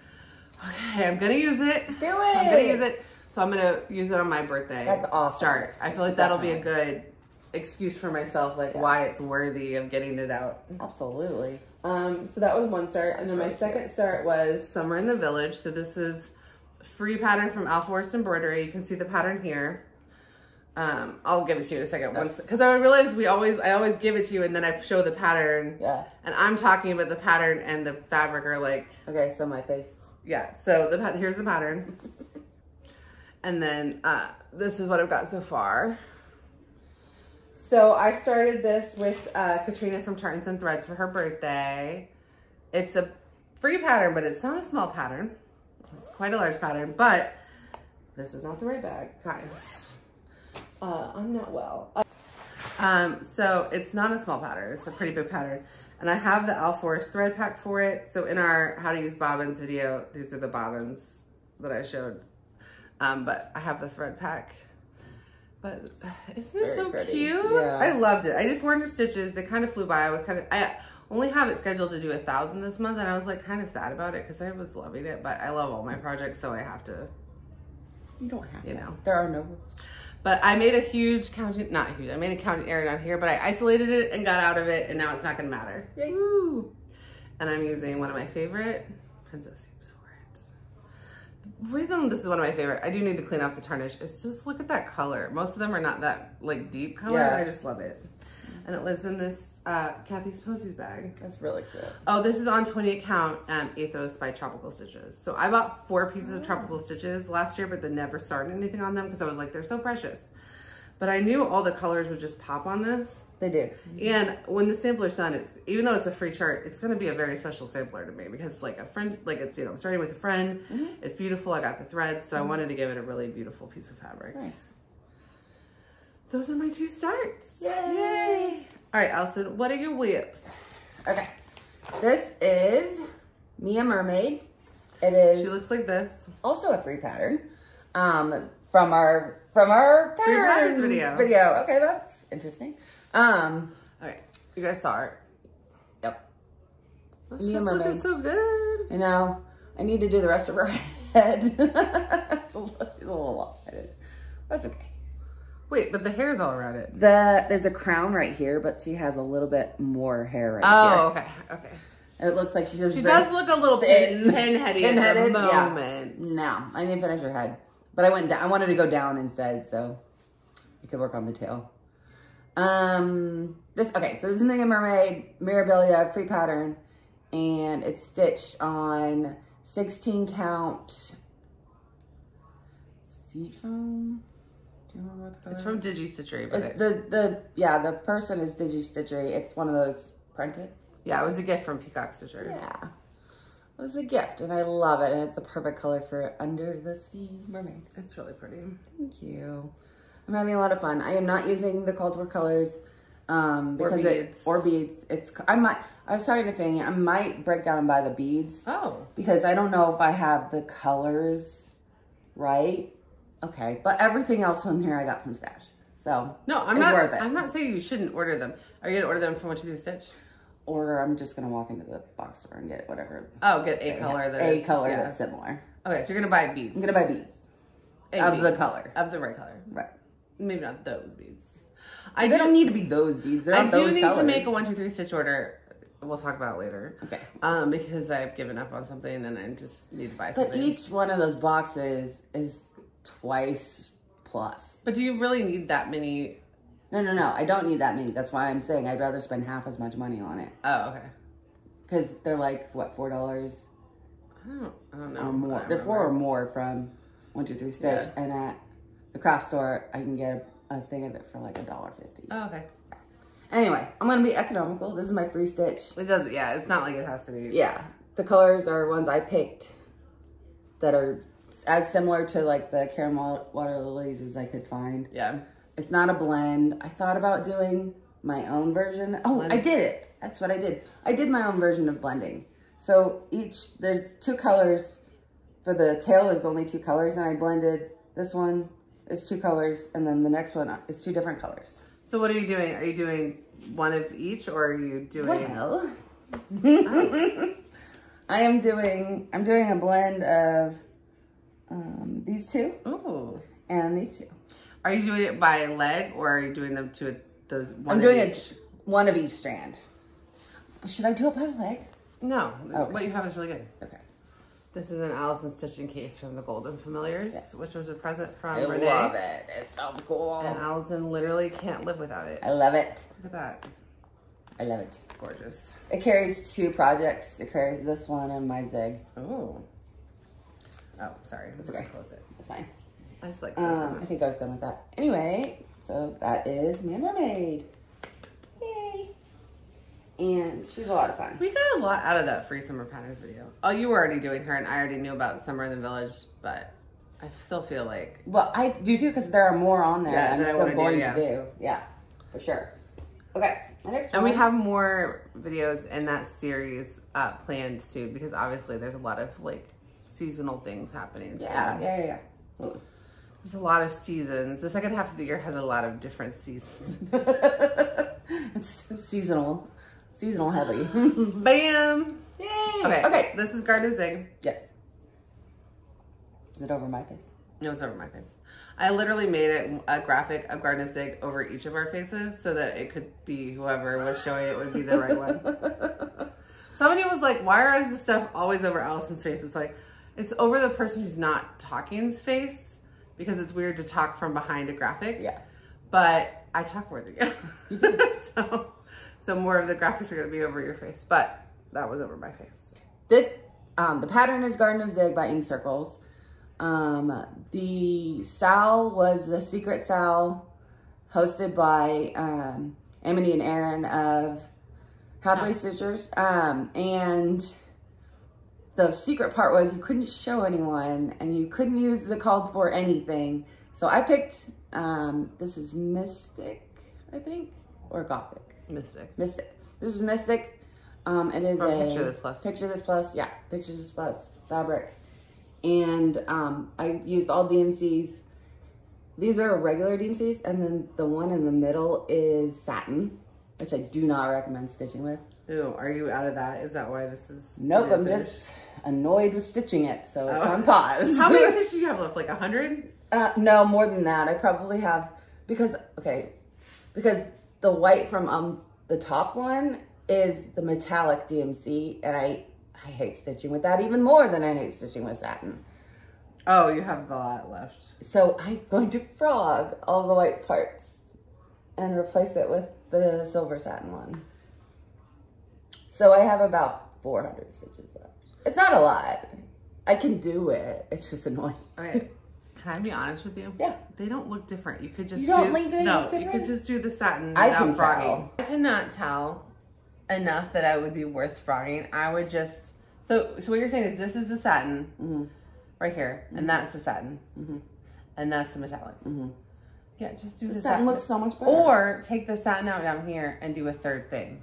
okay, I'm gonna use it. Do it. I'm gonna use it. So I'm gonna use it on my birthday. That's awesome. Start. I feel like that'll be a good excuse for myself, like why it's worthy of getting it out. Absolutely. So that was one start. And then my second start was Summer in the Village. So this is a free pattern from Forest Embroidery. You can see the pattern here. I'll give it to you in a second once, because I realized I always give it to you and then I show the pattern. Yeah. And I'm talking about the pattern and the fabric are like. Okay, so my face. Yeah. So here's the pattern. And then this is what I've got so far. So I started this with Katrina from Tartans and Threads for her birthday. It's a free pattern, but it's not a small pattern. It's quite a large pattern, but this is not the right bag, guys. I'm not well. So it's not a small pattern. It's a pretty big pattern. And I have the Forest thread pack for it. So in our how to use bobbins video, these are the bobbins that I showed. But I have the thread pack. But isn't it so cute? Yeah. I loved it. I did 400 stitches. They kind of flew by. I only have it scheduled to do 1,000 this month, and I was like kind of sad about it because I was loving it. But I love all my projects, so I have to. You don't have to. Know. There are no rules. But I made a huge counting, not huge. I made a counting error down here, but I isolated it and got out of it, and now it's not going to matter. Yay! Woo! And I'm using one of my favorite Princess. The reason this is one of my favorite, I do need to clean off the tarnish, is just look at that color. Most of them are not that like deep color. Yeah. I just love it. And it lives in this Kathy's Posies bag. That's really cute. Oh, this is on 28 count Ethos by Tropical Stitches. So I bought 4 pieces of Tropical Stitches last year, but then never started anything on them because I was like, they're so precious. But I knew all the colors would just pop on this. They do. And when the sampler's done, even though it's a free chart, it's going to be a very special sampler to me because like a friend, like it's, I'm starting with a friend. It's beautiful. I got the threads. So I wanted to give it a really beautiful piece of fabric. Nice. Those are my 2 starts. Yay. Yay. All right, Allison, what are your whips? Okay. This is Mia Mermaid. It is. She looks like this. Also a free pattern. From our pattern video. Okay, that's interesting. All right, you guys saw her. Yep. Oh, she's looking so good. I know. I need to do the rest of her head. She's a little lopsided. That's okay. Wait, but the hair's all around it. There's a crown right here, but she has a little bit more hair here. Oh, okay, okay. It looks like she does look a little pinheady at the moment. Yeah. No, I didn't finish her head, but I went down. I wanted to go down instead, so you could work on the tail. So this is Mia Mermaid, Mirabilia, free pattern, and it's stitched on 16 count seafoam. Do you remember what the color is? It's from DeesTwentyStitches, but the person is DeesTwentyStitches. It's one of those printed. Yeah, it was a gift from Peacock Stitcher. Yeah. It was a gift, and I love it, and it's the perfect color for Under the Sea Mermaid. It's really pretty. Thank you. I'm having a lot of fun. I am not using the called for colors because or beads. I was starting to think I might break down and buy the beads. Oh. Because I don't know if I have the colors right. Okay, but everything else on here I got from Stash. So no, I'm not saying you shouldn't order them. Are you gonna order them from What to Do Stitch? Or I'm just gonna walk into the box store and get whatever. Oh, get a color that's similar. Okay, so you're gonna buy beads. I'm gonna buy beads. The color. Of the right color. Right. Maybe not those beads. They don't need to be those beads. I do need to make a 1, 2, 3 stitch order. We'll talk about it later. Okay. Because I've given up on something and I just need to buy something. But each one of those boxes is twice plus. But do you really need that many? No. I don't need that many. That's why I'm saying I'd rather spend half as much money on it. Oh, okay. Because they're like, what, $4? I don't know. Or more. They're 4 or more from 1, 2, 3 Stitch. Yeah. And at the craft store, I can get a thing of it for like $1.50. Oh, okay. Anyway, I'm going to be economical. This is my free stitch. It does, yeah. It's not like it has to be. Yeah. The colors are ones I picked that are as similar to like the Caramel Water Lilies as I could find. Yeah. It's not a blend. I thought about doing my own version. Oh, I did it. That's what I did. I did my own version of blending. So there's 2 colors. For the tail, there's only 2 colors, and I blended this one is 2 colors, and then the next one is 2 different colors. So what are you doing? Are you doing one of each, or are you doing? Well, oh. I'm doing a blend of these 2. Ooh. And these 2. Are you doing it by leg, or are you doing them to those one? I'm doing one of each strand. Should I do it by leg? No. Okay. What you have is really good. Okay. This is an Allison stitching case from the Golden Familiars, which was a present from I Renee. love it. It's so cool. And Allison literally can't live without it. I love it. Look at that. I love it. It's gorgeous. It carries 2 projects. It carries this one and my zig. Oh. Oh, sorry. It's okay. Close it. It's fine. I just like I think I was done with that. Anyway, so that is my Mermaid. Yay. And she's a lot of fun. We got a lot out of that free summer patterns video. Oh, you were already doing her, and I already knew about Summer in the Village, but I still feel like... Well, I do too, because there are more on there that I'm still going to do. Yeah, for sure. Okay, my next one. And we have more videos in that series planned soon, because obviously there's a lot of like seasonal things happening. Yeah. There's a lot of seasons. The second half of the year has a lot of different seasons. It's seasonal heavy. Bam! Yay! Okay. This is Garden Zig. Yes. Is it over my face? No, it's over my face. I literally made a graphic of Garden of Zig over each of our faces so that it could be whoever was showing it would be the right one. Somebody was like, why is this stuff always over Allison's face? It's like, it's over the person who's not talking's face because it's weird to talk from behind a graphic. Yeah. But I talk more than you. You do. So more of the graphics are going to be over your face, but that was over my face. This, the pattern is Garden of Zig by Ink Circles. The SAL was the secret SAL hosted by Amity and Aaron of Halfway Stitchers. And the secret part was you couldn't show anyone and you couldn't use the called for anything. So I picked, this is Mystic, I think, or Gothic. Mystic. This is Mystic. It is a Picture This Plus. Picture This Plus, yeah. Picture This Plus fabric. And I used all DMCs. These are regular DMCs, and then the one in the middle is satin, which I do not recommend stitching with. Ooh, are you out of that? Is that why this is... Nope, I'm just annoyed with stitching it, so it's on pause. How many stitches do you have left? Like 100? No, more than that. I probably have, because the white from the top one is the metallic DMC, and I hate stitching with that even more than I hate stitching with satin. Oh, you have a lot left. So I'm going to frog all the white parts and replace it with the silver satin one. So I have about 400 stitches left. It's not a lot. I can do it. It's just annoying. Okay. Can I be honest with you? Yeah. They don't look different. You could just You don't think they look different? You could just do the satin I without can frogging. tell. I cannot tell enough that I would be worth frogging. I would just... So what you're saying is this is the satin right here, and that's the satin, and that's the metallic. Yeah, just do the satin. Looks so much better. Or take the satin out down here and do a third thing.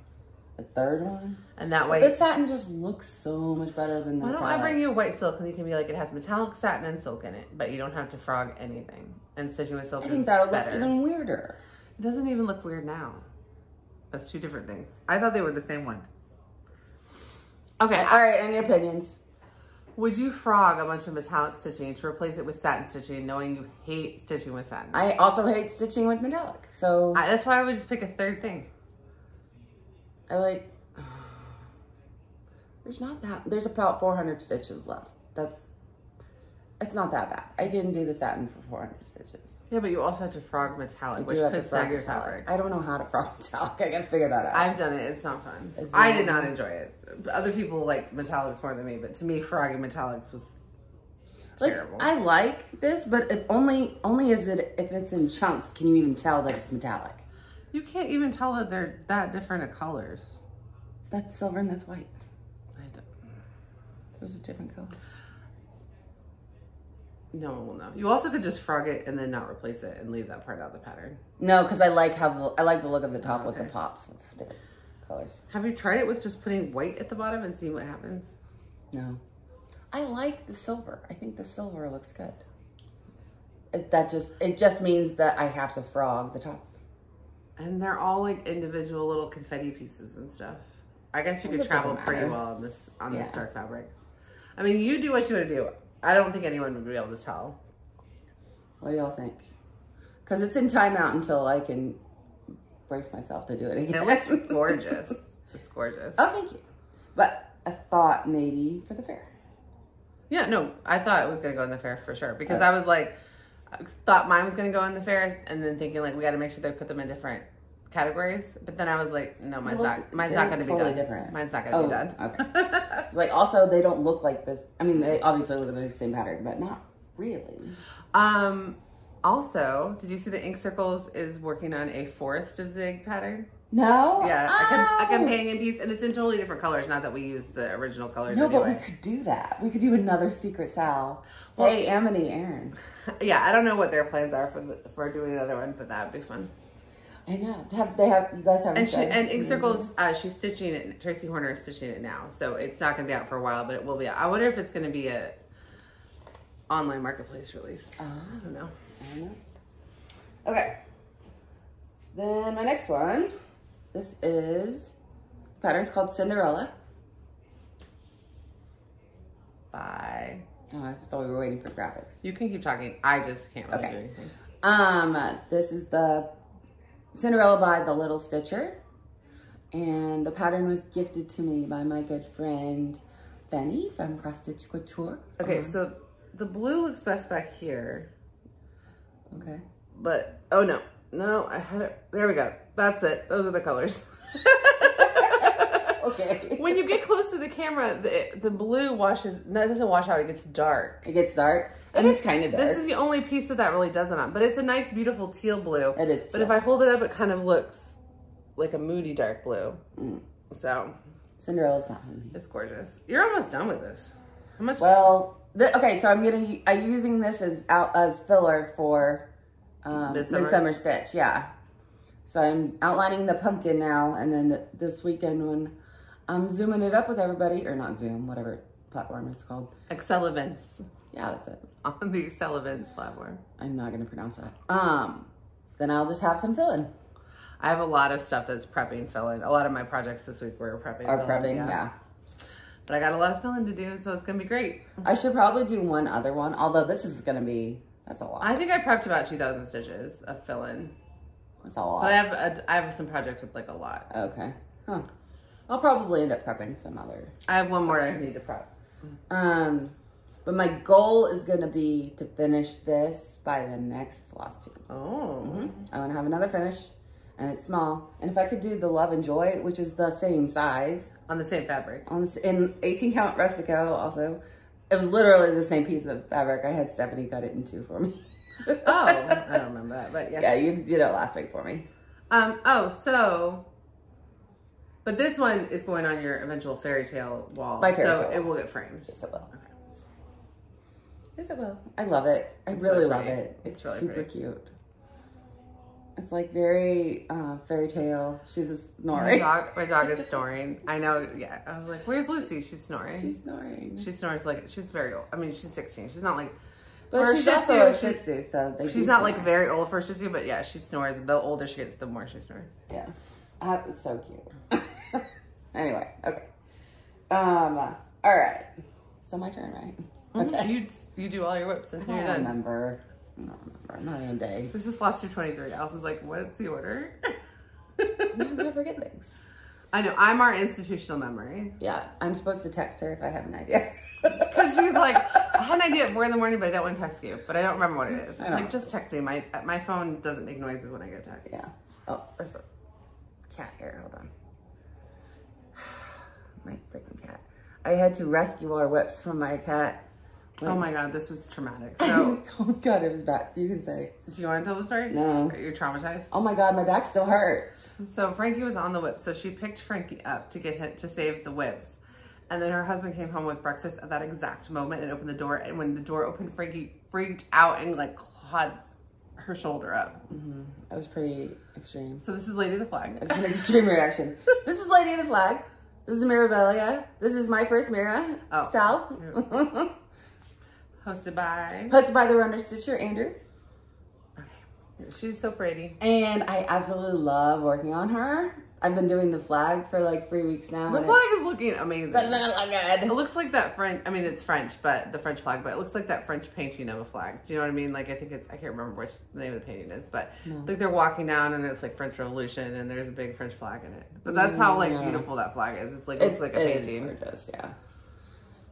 A third one? And that way... The satin just looks so much better than the metallic. Why don't I bring you a white silk and you can be like, it has metallic, satin, and silk in it, but you don't have to frog anything. And stitching with silk is better. I think that would look even weirder. It doesn't even look weird now. That's 2 different things. I thought they were the same one. Okay. All right, any opinions? Would you frog a bunch of metallic stitching to replace it with satin stitching, knowing you hate stitching with satin? I also hate stitching with metallic, so... That's why I would just pick a third thing. I like... There's about 400 stitches left. It's not that bad. I can do the satin for 400 stitches. Yeah, but you also have to frog metallic, which could snag your fabric. I don't know how to frog metallic. I gotta figure that out. I've done it. It's not fun. I did not enjoy it. Other people like metallics more than me, but to me, frogging metallics was terrible. I like this, but if only if it's in chunks, can you even tell that it's metallic? You can't even tell that they're that different of colors. That's silver and that's white. I don't. Those are different colors. No. You also could just frog it and then not replace it and leave that part out of the pattern. No, because I like the look of the top with the pops of different colors. Have you tried it with just putting white at the bottom and seeing what happens? No. I like the silver. I think the silver looks good. It just means that I have to frog the top. And they're all like individual little confetti pieces and stuff. I guess you could travel pretty well on this dark fabric. I mean, you do what you want to do. I don't think anyone would be able to tell. What do y'all think? Because it's in timeout until I can brace myself to do it again. It looks gorgeous. It's gorgeous. Oh, thank you. But I thought maybe for the fair. Yeah, no, I thought it was going to go in the fair for sure. Because I was like, I thought mine was going to go in the fair. And then thinking like, we got to make sure they put them in different categories. But then I was like, no, mine's not going to be done. Different. Mine's not going to be done. Okay. It's like, also, they don't look like this. I mean, they obviously look like the same pattern, but not really. Also, did you see the Ink Circles is working on a Forest of Zig pattern? No. Yeah, a companion piece, and it's in totally different colors. Not that we use the original colors. No, anyway. But we could do that. We could do another Secret Sal. Well, hey, Amity, Aaron. Yeah, I don't know what their plans are for doing another one, but that would be fun. I know. You guys have. And Ink Circles, she's stitching it. Tracy Horner is stitching it now, so it's not going to be out for a while, but it will be out. I wonder if it's going to be a online marketplace release. I don't know. Okay. Then my next one. This is pattern's called Cinderella. Bye. Oh, I thought we were waiting for graphics. You can keep talking. I just can't really do anything. This is the Cinderella by the Little Stitcher, and the pattern was gifted to me by my good friend Benny from Cross Stitch Couture. Okay, so the blue looks best back here. Okay. But, oh no, I had it. There we go. That's it. Those are the colors. Okay. When you get close to the camera, the blue doesn't wash out. It gets dark. It gets dark. And it's kind of dark. This is the only piece that really doesn't on. But it's a nice, beautiful teal blue. It is teal. But if I hold it up, it kind of looks like a moody dark blue. So. Cinderella's not moody. It's gorgeous. You're almost done with this. How much? Well, okay, so I'm using this as filler for Midsummer Stitch, yeah. So I'm outlining the pumpkin now, and then this weekend when I'm zooming it up with everybody, or not Zoom, whatever platform it's called. Excel Events. Yeah, that's it. On the Excel Events platform. I'm not going to pronounce that. Then I'll just have some fill-in. I have a lot of stuff that's prepping fill-in. A lot of my projects this week were prepping. Yeah. But I got a lot of fill-in to do, so it's going to be great. I should probably do one other one, although this is going to be, that's a lot. I think I prepped about 2,000 stitches of fill-in. That's a lot. But I have some projects with like a lot. Okay. Huh. I'll probably end up prepping some other. I have one more I need to prep. But my goal is going to be to finish this by the next Flosstube. Oh. I want to have another finish, and it's small. And if I could do the Love and Joy, which is the same size. On the same fabric. In 18 count Rustico also. It was literally the same piece of fabric. I had Stephanie cut it in two for me. Oh, I don't remember that, but yes. Yeah, you did it last week for me. But this one is going on your eventual fairy tale wall. So it will get framed. Yes, it will. Okay. Yes, it will. I love it. I really love it. It's really super pretty. cute. It's like very fairy tale. She's just snoring. My dog is snoring. I know, yeah. I was like, where's Lucy? She's snoring. She's snoring. She snores like, she's very old. I mean, she's 16. She's not like, but she's also a Shih Tzu, so she's not like very old for a Shih Tzu, but yeah, she snores. The older she gets, the more she snores. Yeah. It's so cute. Anyway, okay. All right. So my turn, right? Okay. You do all your whips and I don't remember. I'm not even day. This is Flosstube 23. Allison's like, what's the order? Sometimes I forget things. I know. I'm our institutional memory. Yeah. I'm supposed to text her if I have an idea. Because she's like, I had an idea at 4 in the morning, but I don't want to text you. But I don't remember what it is. It's like, just text me. My phone doesn't make noises when I get a text. Yeah. Oh, there's a cat here. Hold on. My freaking cat. I had to rescue our whips from my cat. Oh my God, this was traumatic. So, oh my God, it was bad. You can say. Do you want to tell the story? No. You're traumatized? Oh my God, my back still hurts. So Frankie was on the whip. So she picked Frankie up to get him to save the whips. And then her husband came home with breakfast at that exact moment and opened the door. And when the door opened, Frankie freaked out and like clawed her shoulder up. That was pretty extreme. So this is Lady of the Flag. It's an extreme reaction. This is Lady of the Flag. This is Mirabilia. This is my first Mira Sal. Hosted by the runner stitcher, Andrew. Okay. She's so pretty. And I absolutely love working on her. I've been doing the flag for like 3 weeks now. The flag is looking amazing. It It looks like that French, I mean, it's French, but the French flag, but it looks like that French painting of a flag. Do you know what I mean? Like, I think it's, I can't remember which the name of the painting is, but like they're walking down and it's like French Revolution and there's a big French flag in it. But that's how like beautiful that flag is. It's like, it's like a painting. It's gorgeous, yeah.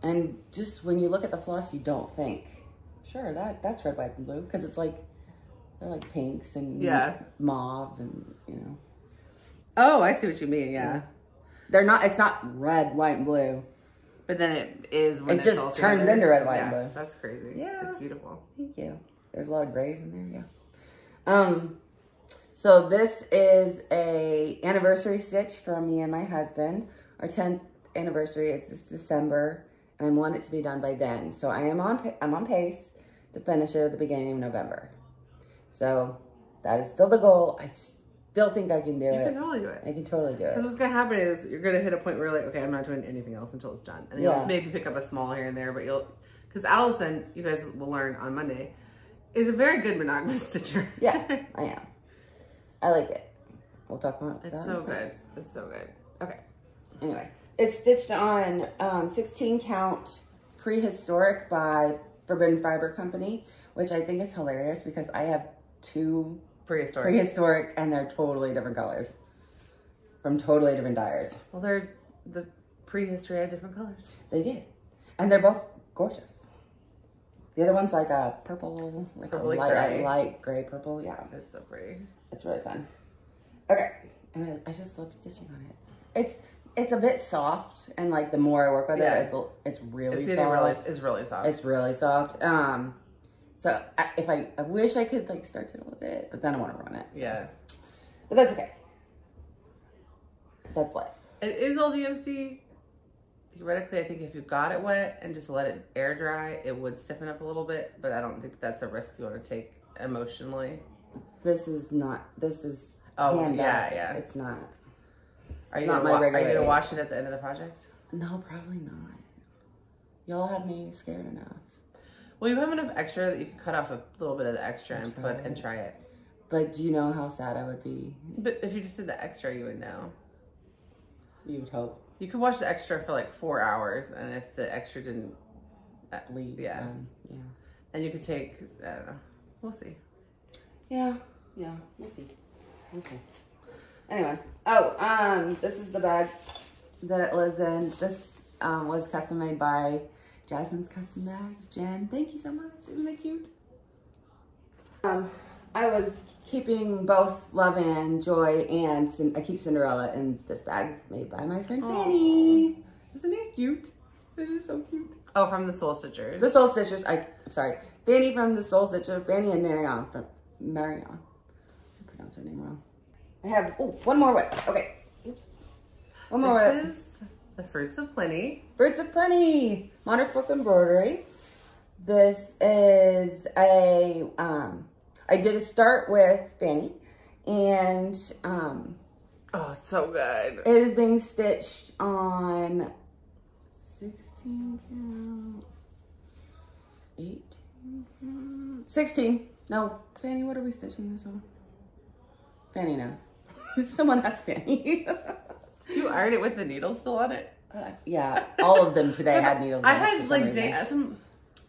And just when you look at the floss, you don't think, sure, that's red, white, and blue. Because it's like, they're like pinks and mauve and, you know. Oh, I see what you mean, yeah. They're not, it's not red, white, and blue. But then it is when it just turns into red, white, and blue. That's crazy. Yeah. It's beautiful. Thank you. There's a lot of grays in there, yeah. So this is a anniversary stitch for me and my husband. Our 10th anniversary is this December, and I want it to be done by then. So I'm on pace to finish it at the beginning of November. So that is still the goal. I still think I can do it. You can totally do it. I can totally do it. Because what's going to happen is you're going to hit a point where you're like, okay, I'm not doing anything else until it's done. And you'll maybe pick up a small here and there, but because Allison, you guys will learn on Monday, is a very good monogamous stitcher. Yeah, I am. I like it. We'll talk about that. It's so good. It's so good. Okay. Anyway, it's stitched on 16 count prehistoric by Forbidden Fiber Company, which I think is hilarious because I have 2 prehistoric and they're totally different colors from totally different dyers. Well, they're the prehistory had different colors. They did, and they're both gorgeous. The other one's like a purple, like a light gray purple. Yeah, it's so pretty. It's really fun. Okay, and I just love stitching on it. It's a bit soft, and like the more I work with it, it's really soft. It's really soft. It's really soft. So I wish I could like stretch it a little bit, but then I want to run it. So. Yeah. But that's okay. That's life. It is all DMC. Theoretically, I think if you got it wet and just let it air dry, it would stiffen up a little bit, but I don't think that's a risk you want to take emotionally. This is hand yeah. It's not. Are you going to wash it at the end of the project? No, probably not. Y'all have me scared enough. Well, you have enough extra that you can cut off a little bit of the extra and try it. But do you know how sad I would be? But if you just did the extra, you would know. You would hope. You could wash the extra for like 4 hours, and if the extra didn't bleed, yeah. And you could take, I don't know, we'll see. Yeah, we'll see. Okay. Anyway, this is the bag that it lives in. This was custom made by Jasmine's Custom Bags. Jen, thank you so much. Isn't that cute? I was keeping both Love and Joy and I keep Cinderella in this bag made by my friend Fanny. Isn't it cute? It is so cute. Oh, from the Soul Stitchers. The Soul Stitchers. Sorry. Fanny from the Soul Stitchers. Fanny and Marion from Marion. I pronounced her name wrong. I have, one more way. Okay. Oops. One more way. This is the Fruits of Plenty. Fruits of Plenty. Modern Book Embroidery. This is I did a start with Fanny, and oh, so good. It is being stitched on 16 count, 18 count, 16. No, Fanny, what are we stitching this on? Fanny knows. Someone ask Fanny. You ironed it with the needle still on it? Yeah, all of them today had needles on it. I had like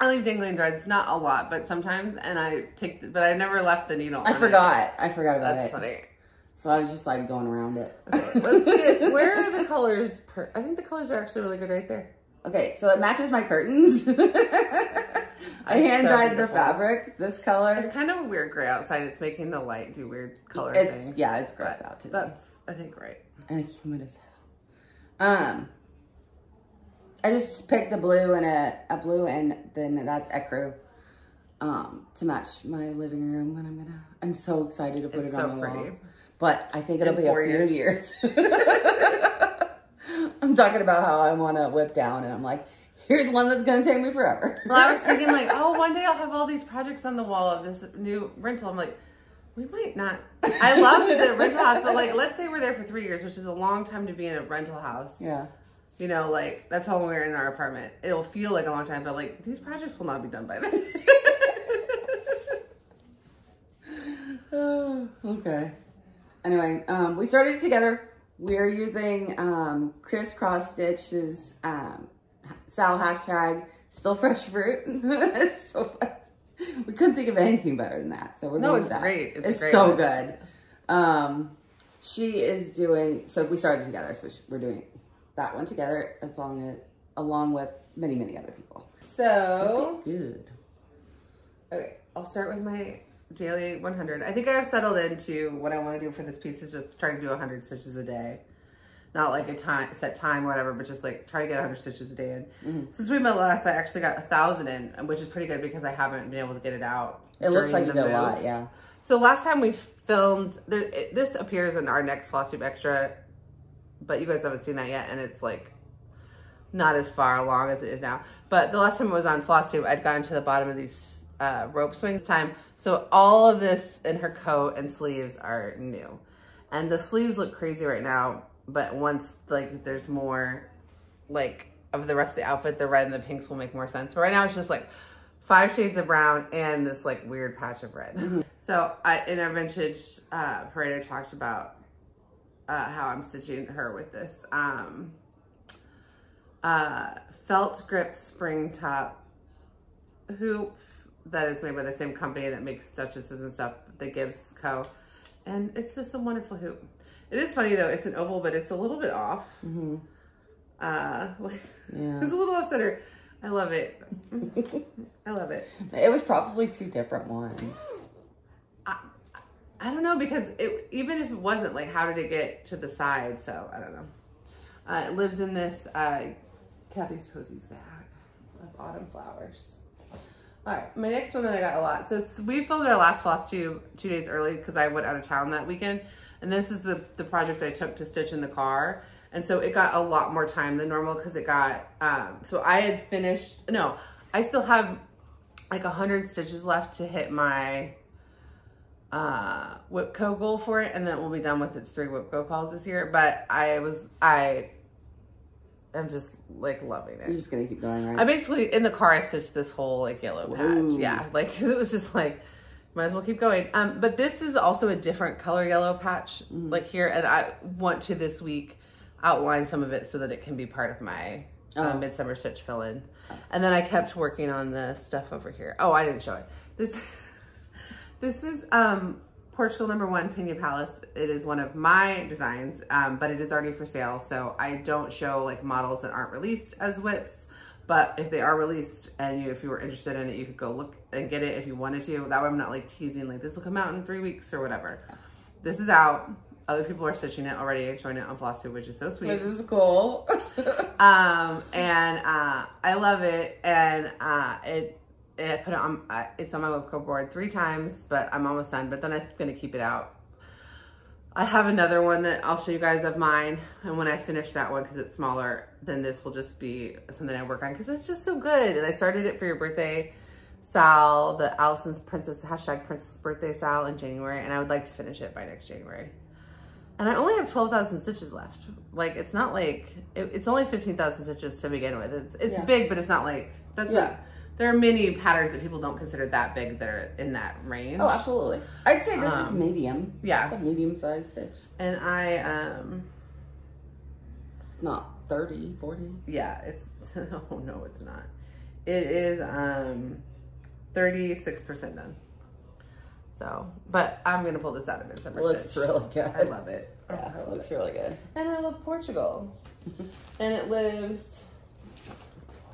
I leave dangling threads, not a lot, but sometimes, and but I never left the needle. I forgot about it. That's funny. So I was just like going around it. Okay, let's see. Where are the colors? I think the colors are actually really good right there. Okay, so it matches my curtains. I hand dyed the fabric this color. It's kind of a weird gray outside. It's making the light do weird color things. Yeah, it's gross out today. That's, I think, right. And it's humid as hell. I just picked a blue and a blue, and then that's ecru to match my living room. And I'm so excited to put it on the wall. But I think it'll be a few years. I'm talking about how I want to whip down, and I'm like, here's one that's going to take me forever. Well, I was thinking like, oh, one day I'll have all these projects on the wall of this new rental. I'm like, we might not. I love the rental house, but like, let's say we're there for 3 years, which is a long time to be in a rental house. Yeah. You know, like, that's how long we're in our apartment. It'll feel like a long time, but like, these projects will not be done by then. Oh, okay. Anyway, we started it together. We're using Crisscross Stitch's SAL hashtag, still fresh fruit. It's so fun. We couldn't think of anything better than that. So we're going with that. Great. It's great so one. good. She is doing, so we started together. So we're doing that one together along with many, many other people. So, good. Okay, I'll start with my daily 100. I think I've settled into what I want to do for this piece is just try to do 100 stitches a day. Not like a set time, whatever, but just like try to get 100 stitches a day in. Mm-hmm. Since we met last, I actually got 1,000 in, which is pretty good because I haven't been able to get it out. It looks like you did a lot, yeah. So last time we filmed, this appears in our next Flosstube Extra, but you guys haven't seen that yet, and it's like not as far along as it is now. But the last time it was on Flosstube, I'd gotten to the bottom of these rope swings time. So all of this in her coat and sleeves are new. And the sleeves look crazy right now, but once like there's more like of the rest of the outfit, the red and the pinks will make more sense. But right now it's just like 5 shades of brown and this like weird patch of red. Mm-hmm. So in our vintage parade, I talked about how I'm stitching her with this felt grip spring top hoop that is made by the same company that makes duchesses and stuff, that Gives Co. And it's just a wonderful hoop. It is funny though, it's an oval, but it's a little bit off. Mm-hmm. Yeah. It's a little off center. I love it. I love it. It was probably 2 different ones. I don't know, because even if it wasn't, like, how did it get to the side? So I don't know. It lives in this Kathy's Posies bag of autumn flowers. All right, my next one that I got a lot. So we filmed our last Flosstube 2 days early because I went out of town that weekend. And this is the project I took to stitch in the car. And so it got a lot more time than normal because it got, so I had finished, no, I still have like 100 stitches left to hit my Whipco goal for it. And then we'll be done with its 3 Whipco calls this year. But I am just like loving it. You're just gonna keep going, right? I basically, in the car, I stitched this whole like yellow patch. Ooh. Yeah, like it was just like, might as well keep going. But this is also a different color yellow patch, like here, and I want to this week outline some of it so that it can be part of my Midsummer Stitch fill-in. And then I kept working on the stuff over here. Oh, I didn't show it. This is Portugal #1 Pina Palace. It is one of my designs, but it is already for sale, so I don't show like models that aren't released as whips. But if they are released and if you were interested in it, you could go look and get it if you wanted to. That way I'm not like teasing like this will come out in 3 weeks or whatever. This is out. Other people are stitching it already, showing it on Flosstube, which is so sweet. This is cool. I love it. And I put it on, it's on my Whipco board 3 times, but I'm almost done. But then I'm gonna keep it out. I have another one that I'll show you guys of mine. And when I finish that one, because it's smaller, then this will just be something I work on because it's just so good. And I started it for your birthday SAL, the Allison's Princess, #Princess Birthday SAL in January. And I would like to finish it by next January. And I only have 12,000 stitches left. Like, it's not like, it's only 15,000 stitches to begin with. It's big, but it's not like, there are many patterns that people don't consider that big that are in that range. Oh, absolutely. I'd say this is medium. Yeah. It's a medium-sized stitch. And it's not 30, 40. Yeah, oh no, it's not. It is 36% done. So, but I'm going to pull this out of Midsummer Stitch. It looks really good. I love it. Yeah, it looks really good. And I love Portugal. And it lives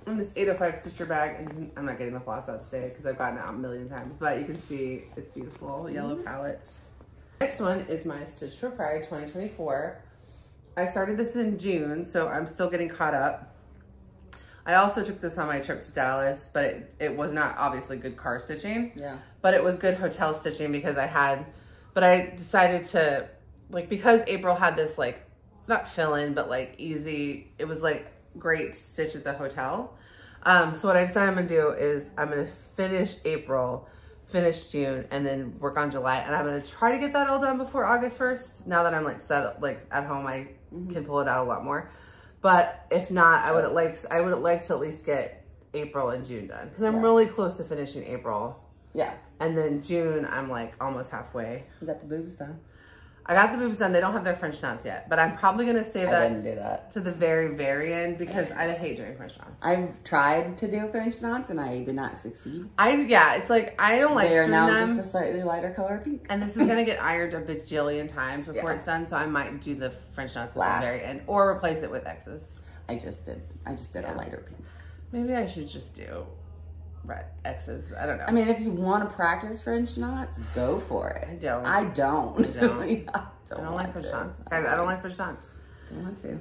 in this 805 stitcher bag. And I'm not getting the floss out today because I've gotten it out a million times. But you can see it's beautiful. Yellow palette. Next one is my Stitch for Pride 2024. I started this in June, so I'm still getting caught up. I also took this on my trip to Dallas, but it was not obviously good car stitching. Yeah. But it was good hotel stitching because I decided to, like, because April had this, like, not fill in, but like easy, it was like great to stitch at the hotel. So what I decided I'm gonna do is I'm gonna finish April, finish June, and then work on July. And I'm gonna try to get that all done before August 1st. Now that I'm like set, like at home, I can pull it out a lot more. But if not, I would like to at least get April and June done, because I'm really close to finishing April. Yeah. And then June, I'm like almost halfway. You got the boobs done. I got the boobs done. They don't have their French knots yet, but I'm probably going to save that to the very, very end, because I hate doing French knots. I've tried to do French knots and I did not succeed. Yeah, it's like, I don't like them. They are now just a slightly lighter color pink. And this is going to get ironed a bajillion times before it's done, so I might do the French knots at the very end, or replace it with X's. I just did a lighter pink. Maybe I should just do red X's. I don't know. I mean, if you want to practice French knots, go for it. I don't. I don't like French knots. Guys, I don't like French knots. I want to.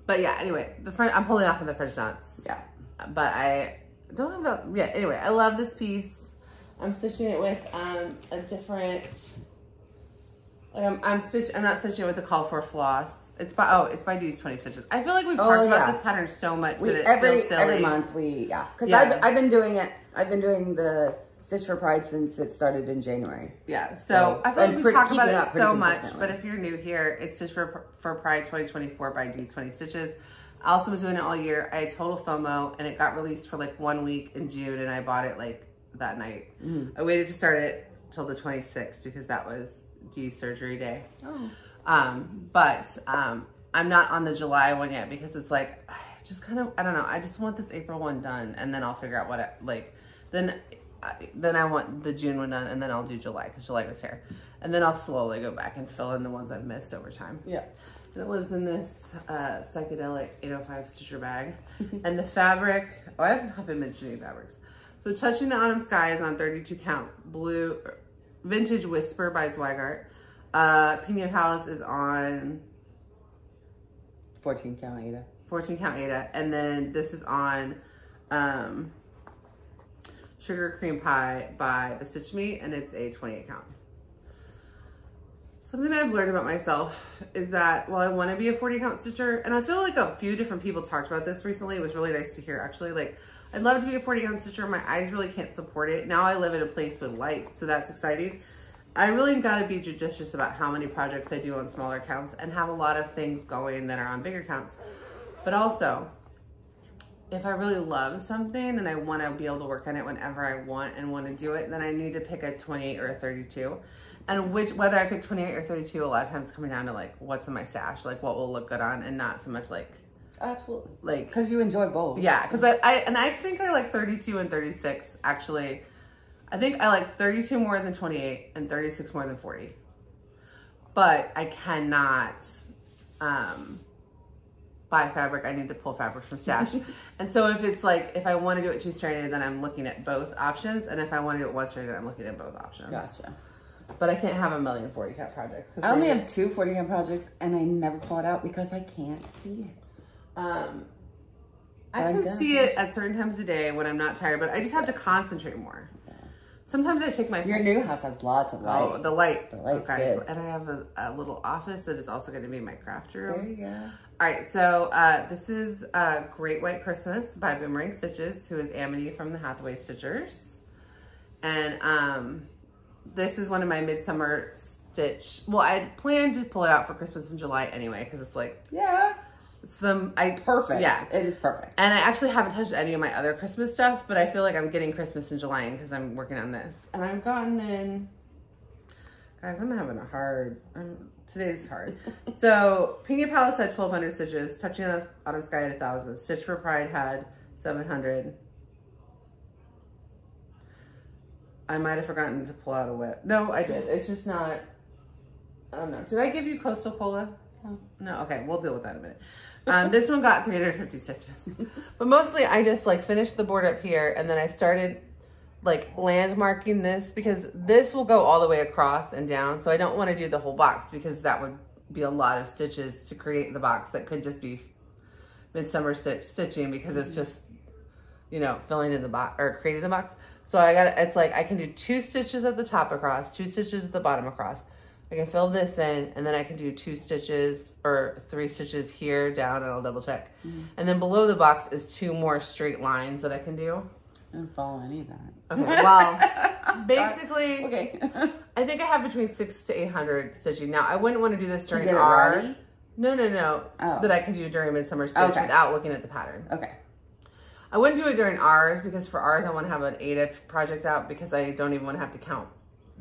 But yeah, anyway, I'm pulling off of the French knots. Yeah. But I don't have the, yeah, anyway, I love this piece. I'm stitching it with a different, like I'm not stitching it with the call for floss. It's by DeesTwentyStitches. I feel like we've talked about this pattern so much that it feels silly. Every month because I've been doing it. I've been doing the Stitch for Pride since it started in January. Yeah, so I feel like we talk about it so much, but if you're new here, it's Stitch for Pride 2024 by DeesTwentyStitches. I also was doing it all year. I had total FOMO, and it got released for like 1 week in June, and I bought it like that night. I waited to start it till the 26th because that was Dee's surgery day. I'm not on the July one yet because it's like, I just kind of, I don't know. I just want this April one done, and then I'll figure out what then I want the June one done, and then I'll do July because July was here. And then I'll slowly go back and fill in the ones I've missed over time. Yeah. And it lives in this psychedelic 805 stitcher bag. And the fabric, I have been mentioning fabrics. So Touching the Autumn Sky is on 32 count. Blue, Vintage Whisper by Zweigart. Pina Palace is on 14 count Ada. 14 count Ada. And then this is on Sugar Cream Pie by The Stitch Me, and it's a 28 count. Something I've learned about myself is that while I want to be a 40 count stitcher, and I feel like a few different people talked about this recently, it was really nice to hear actually, like, I'd love to be a 40 count stitcher, my eyes really can't support it. Now I live in a place with light, so that's exciting. I really got to be judicious about how many projects I do on smaller counts and have a lot of things going that are on bigger counts. But also, if I really love something and I want to be able to work on it whenever I want and want to do it, then I need to pick a 28 or a 32. And whether I pick 28 or 32, a lot of times coming down to like, what's in my stash, like what will look good on, and not so much like, absolutely, like, because you enjoy both. Yeah, because I think I like 32 and 36 actually. I think I like 32 more than 28 and 36 more than 40. But I cannot buy fabric. I need to pull fabric from stash. And so if it's like, if I want to do it two-stranded, then I'm looking at both options. And if I want to do it one-stranded, I'm looking at both options. Gotcha. But I can't have a million 40 count projects. I only have 2 40 count projects, and I never pull it out because I can't see it. I can see it at certain times of the day when I'm not tired, but I just have to concentrate more. Sometimes I take my... Your new house has lots of light. Oh, the light. The light's good. And I have a little office that is also going to be my craft room. There you go. All right, so this is Great White Christmas by Boomerang Stitches, who is Amity from the Hathaway Stitchers. And this is one of my Midsummer Stitch... Well, I planned to pull it out for Christmas in July anyway, because it's like... Yeah. It's perfect. Yeah, it is perfect. And I actually haven't touched any of my other Christmas stuff, but I feel like I'm getting Christmas in July because I'm working on this. And I've gotten in, guys, I'm having a hard, today's hard. So Pina Palace had 1,200 stitches, Touching the Autumn Sky had 1,000, Stitch for Pride had 700. I might have forgotten to pull out a whip. No, I did. It's just not, I don't know. Did I give you Coastal Cola? No, okay, we'll deal with that in a minute. This one got 350 stitches. But mostly I just like finished the board up here, and then I started like landmarking this because this will go all the way across and down. So I don't want to do the whole box because that would be a lot of stitches to create the box that could just be Midsummer stitching because it's just, you know, filling in the box or creating the box. So it's like I can do 2 stitches at the top across, 2 stitches at the bottom across, I can fill this in, and then I can do 2 stitches or 3 stitches here down, and I'll double check. And then below the box is 2 more straight lines that I can do. I don't follow any of that. Okay, well, basically, okay. I think I have between 600 to 800 stitching. Now, I wouldn't want to do this during get R. it ready? No. Oh. So that I can do during Midsummer Stitch without looking at the pattern. Okay. I wouldn't do it during R's because for R's, I want to have an Ada project out because I don't even want to have to count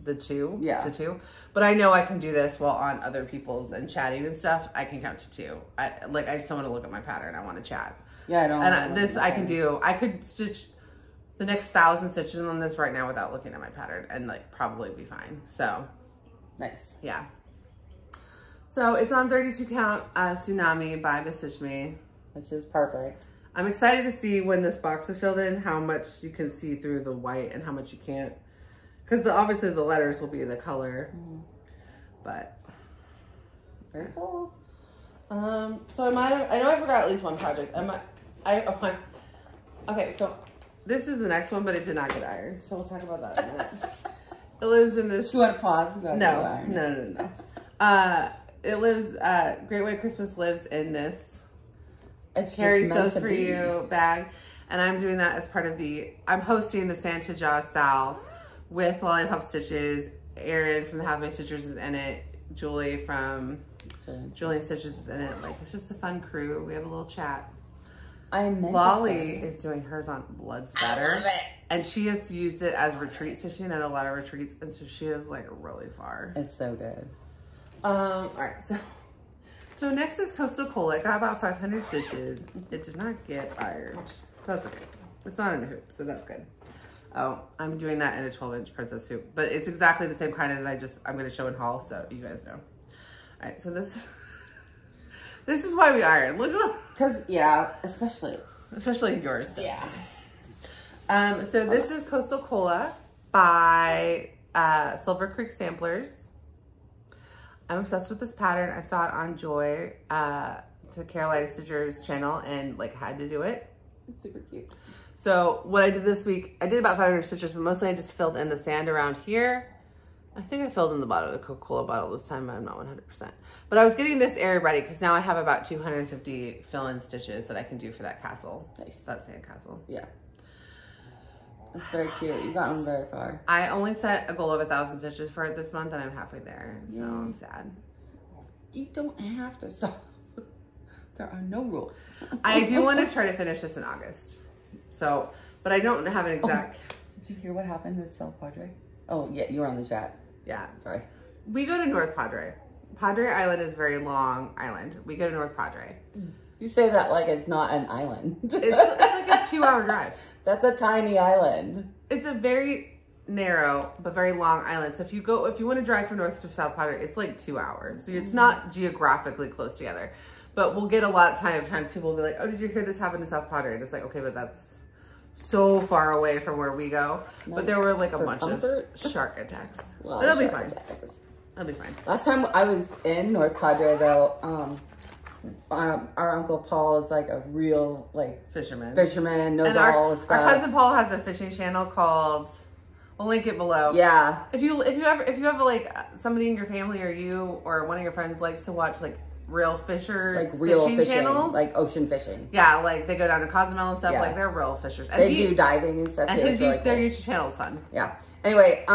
the 2 to 2. But I know I can do this while on other people's and chatting and stuff. I can count to 2. I just don't want to look at my pattern. I want to chat. Yeah, I don't. And this I can do. I could stitch the next 1,000 stitches on this right now without looking at my pattern and like probably be fine. So nice. Yeah. So it's on 32 count Tsunami by Stitch Me, which is perfect. I'm excited to see when this box is filled in how much you can see through the white and how much you can't, because obviously the letters will be the color. But very cool. So I know I forgot at least one project. Okay, so this is the next one, but it did not get ironed, so we'll talk about that in a minute. It lives in this. You want to pause? No. It lives. Great White Christmas lives in this. It's Carrie Sews For You bag, and I'm doing that as part of I'm hosting the Santa Jaws SAL with Lollipop Stitches. Erin from the Housemaid Stitchers is in it. Julie from Julian Stitches is in it. Like, it's just a fun crew. We have a little chat. Lolly is doing hers on Blood Spatter. I love it. And she has used it as retreat stitching at a lot of retreats, and so she is like really far. It's so good. All right, so next is Coastal Cola. It got about 500 stitches. It did not get ironed. That's okay. It's not in a hoop, so that's good. Oh, I'm doing that in a 12-inch princess hoop, but it's exactly the same kind as I'm going to show in haul, so you guys know. All right, so this is why we iron. Look at because especially yours. Yeah. So this is Coastal Cola by Silver Creek Samplers. I'm obsessed with this pattern. I saw it on Joy, the Carolina Stitchers channel, and like had to do it. It's super cute. So what I did this week, I did about 500 stitches, but mostly I just filled in the sand around here. I think I filled in the bottom of the Coca-Cola bottle this time. I'm not 100%. But I was getting this area ready because now I have about 250 fill-in stitches that I can do for that castle. Nice. That sand castle. Yeah. That's very cute. You got them very far. I only set a goal of 1,000 stitches for it this month, and I'm halfway there. So I'm sad. You don't have to stop. There are no rules. I do want to try to finish this in August. So, but I don't have an exact. Oh, did you hear what happened with Self Padre? Oh yeah, you were on the chat. Yeah. Sorry. We go to North Padre. Padre Island is a very long island. We go to North Padre. You say that like it's not an island. It's like a 2-hour drive. That's a tiny island. It's a very narrow but very long island. So if you want to drive from North to South Padre, it's like 2 hours. So it's not geographically close together. But we'll get a lot of times people will be like, oh, did you hear this happen in South Padre? And it's like, okay, but that's so far away from where we go. But there were like a bunch of shark attacks. But it'll be fine. It'll be fine. Last time I was in North Padre though, our Uncle Paul is like a real fisherman, knows all the stuff. Our cousin Paul has a fishing channel called, we'll link it below. Yeah. If you have like somebody in your family or you or one of your friends likes to watch like real fishing channels, like ocean fishing. Yeah, like they go down to Cozumel and stuff. Yeah. Like they're real fishers. And they do diving and stuff. And their YouTube channel is fun. Yeah. Anyway,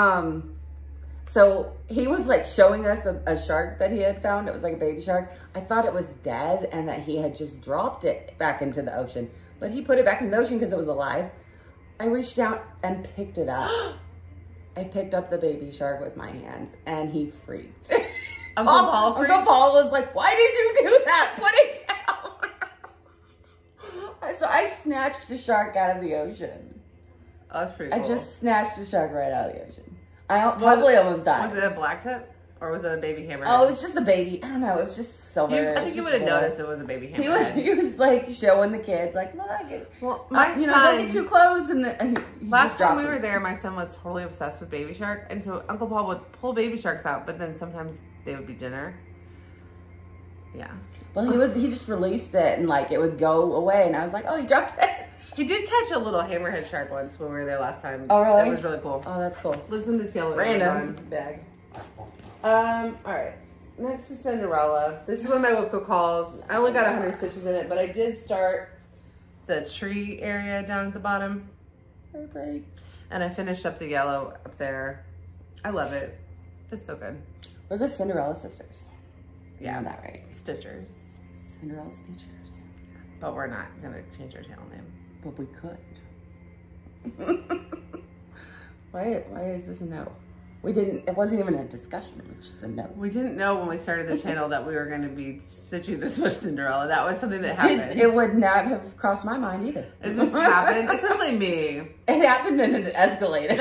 so he was like showing us a shark that he had found. It was like a baby shark. I thought it was dead and that he had just dropped it back into the ocean, but he put it back in the ocean because it was alive. I reached out and picked it up. I picked up the baby shark with my hands and he freaked. Uncle Paul was like, why did you do that? Put it down. So I snatched a shark out of the ocean. Oh, that's pretty cool. I just snatched a shark right out of the ocean. I probably almost died. Was it a black tip? Or was it a baby hammerhead? Oh, it was just a baby. I don't know. It was just silver. I think you would have noticed it was a baby hammerhead. He was like showing the kids, like, look. Well, my son, don't get too close. And last time we were there, my son was totally obsessed with baby shark. And so Uncle Paul would pull baby sharks out, but then sometimes they would be dinner. Yeah. Well, he just released it and like it would go away. And I was like, oh, he dropped it. He did catch a little hammerhead shark once when we were there last time. Oh, really? It was really cool. Oh, that's cool. Lives in this yellow random bag. All right. Next is Cinderella. This is one of my whip calls. I only got 100 stitches in it, but I did start the tree area down at the bottom. Very pretty. And I finished up the yellow up there. I love it. It's so good. We're the Cinderella sisters. Yeah. You know that, right? Stitchers. Cinderella Stitchers. But we're not going to change our channel name. But we could. Why is this a no? We didn't, it wasn't even a discussion, it was just a no. We didn't know when we started the channel that we were going to be stitching this much Cinderella. That was something that happened. It would not have crossed my mind either. It just happened, especially me. It happened and it escalated.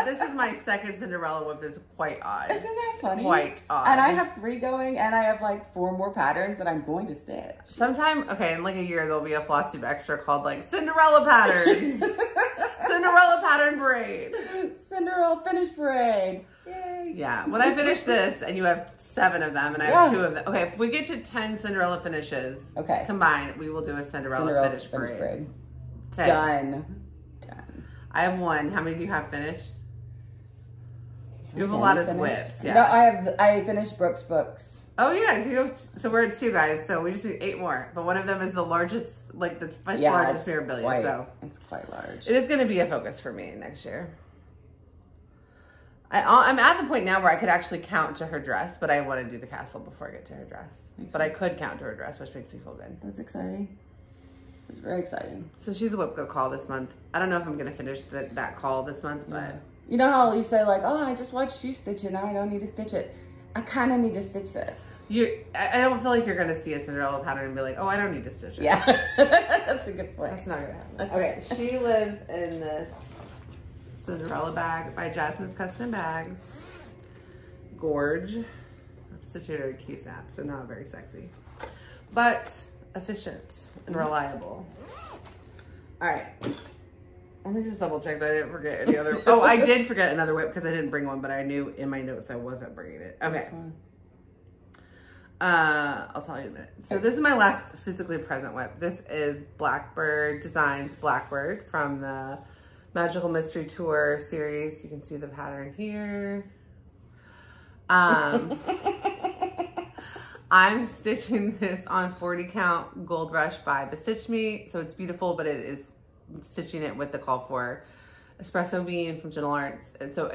This is my second Cinderella whip is quite odd. Isn't that funny? Quite odd. And I have 3 going and I have like 4 more patterns that I'm going to stitch. Sometime, okay, in like a year, there'll be a Flosstube extra called like Cinderella Patterns. Cinderella Pattern Braid. Cinderella Finish Braid. Yay. Yeah, when I finish this, and you have 7 of them, and I have 2 of them. Okay, if we get to 10 Cinderella finishes combined, we will do a Cinderella finish braid. Done. I have 1. How many do you have finished? You have a lot of whips. Yeah. No, I finished Brooke's books. Oh yeah, so we're at 2 guys, so we just need 8 more. But one of them is the largest, like the largest Mirabilia. So it's quite large. It is going to be a focus for me next year. I'm at the point now where I could actually count to her dress, but I want to do the castle before I get to her dress. But I could count to her dress, which makes me feel good. That's exciting. It's very exciting. So she's a whip go call this month. I don't know if I'm going to finish that call this month, but... You know how you say like, oh, I just watched you stitch it, now I don't need to stitch it. I kind of need to stitch this. I don't feel like you're going to see a Cinderella pattern and be like, oh, I don't need to stitch it. Yeah, that's a good point. That's not going to happen. Okay, she lives in this Cinderella bag by Jasmine's Custom Bags. Gorge. It's stitched at a Q-snap, so not very sexy. But efficient and reliable. All right. Let me just double check that I didn't forget any other. Oh, I did forget another whip because I didn't bring one, but I knew in my notes I wasn't bringing it. Okay. I'll tell you in a minute. So this is my last physically present whip. This is Blackbird Designs Blackbird from the Magical Mystery Tour series. You can see the pattern here. I'm stitching this on 40 count Gold Rush by Bestitch Me. So it's beautiful, but it is stitching it with the call for espresso bean from Gentle Arts. And so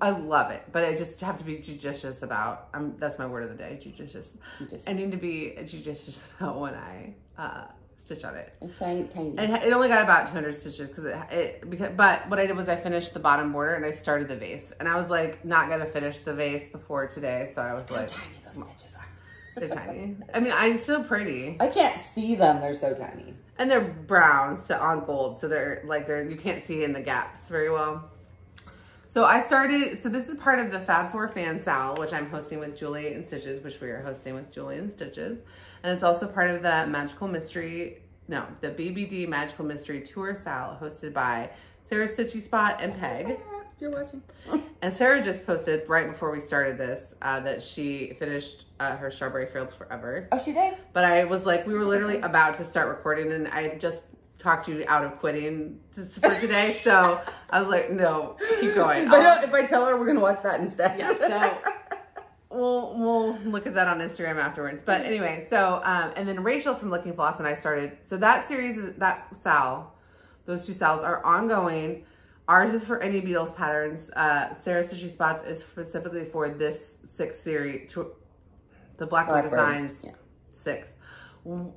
I love it, but I just have to be judicious about, that's my word of the day, judicious. I need to be judicious about when I stitch on it. It's tiny. And it only got about 200 stitches but what I did was I finished the bottom border and I started the vase. And I was like, not gonna finish the vase before today. So I was like, how tiny those stitches are. They're tiny. I mean, I'm still pretty. I can't see them, they're so tiny. And they're brown on gold, so you can't see in the gaps very well. So this is part of the Fab 4 Fan Sal, which I'm hosting with Julie and Stitches, which we are hosting with Julie and Stitches. And it's also part of the the BBD Magical Mystery Tour Sal, hosted by Sarah Stitchy Spot and Peg. Sarah, if you're watching. And Sarah just posted right before we started this that she finished her Strawberry Fields Forever. Oh, she did? But I was like, we were literally about to start recording and I just talked you out of quitting for today. So I was like, no, keep going. If I tell her we're going to watch that instead. Yeah, so we'll look at that on Instagram afterwards. But anyway, so, and then Rachel from Licking Floss and I started, so that series, those 2 sals are ongoing. Ours is for any Beatles patterns. Sarah Stitchy Spots is specifically for this 6 series, the Blackbird Designs 6.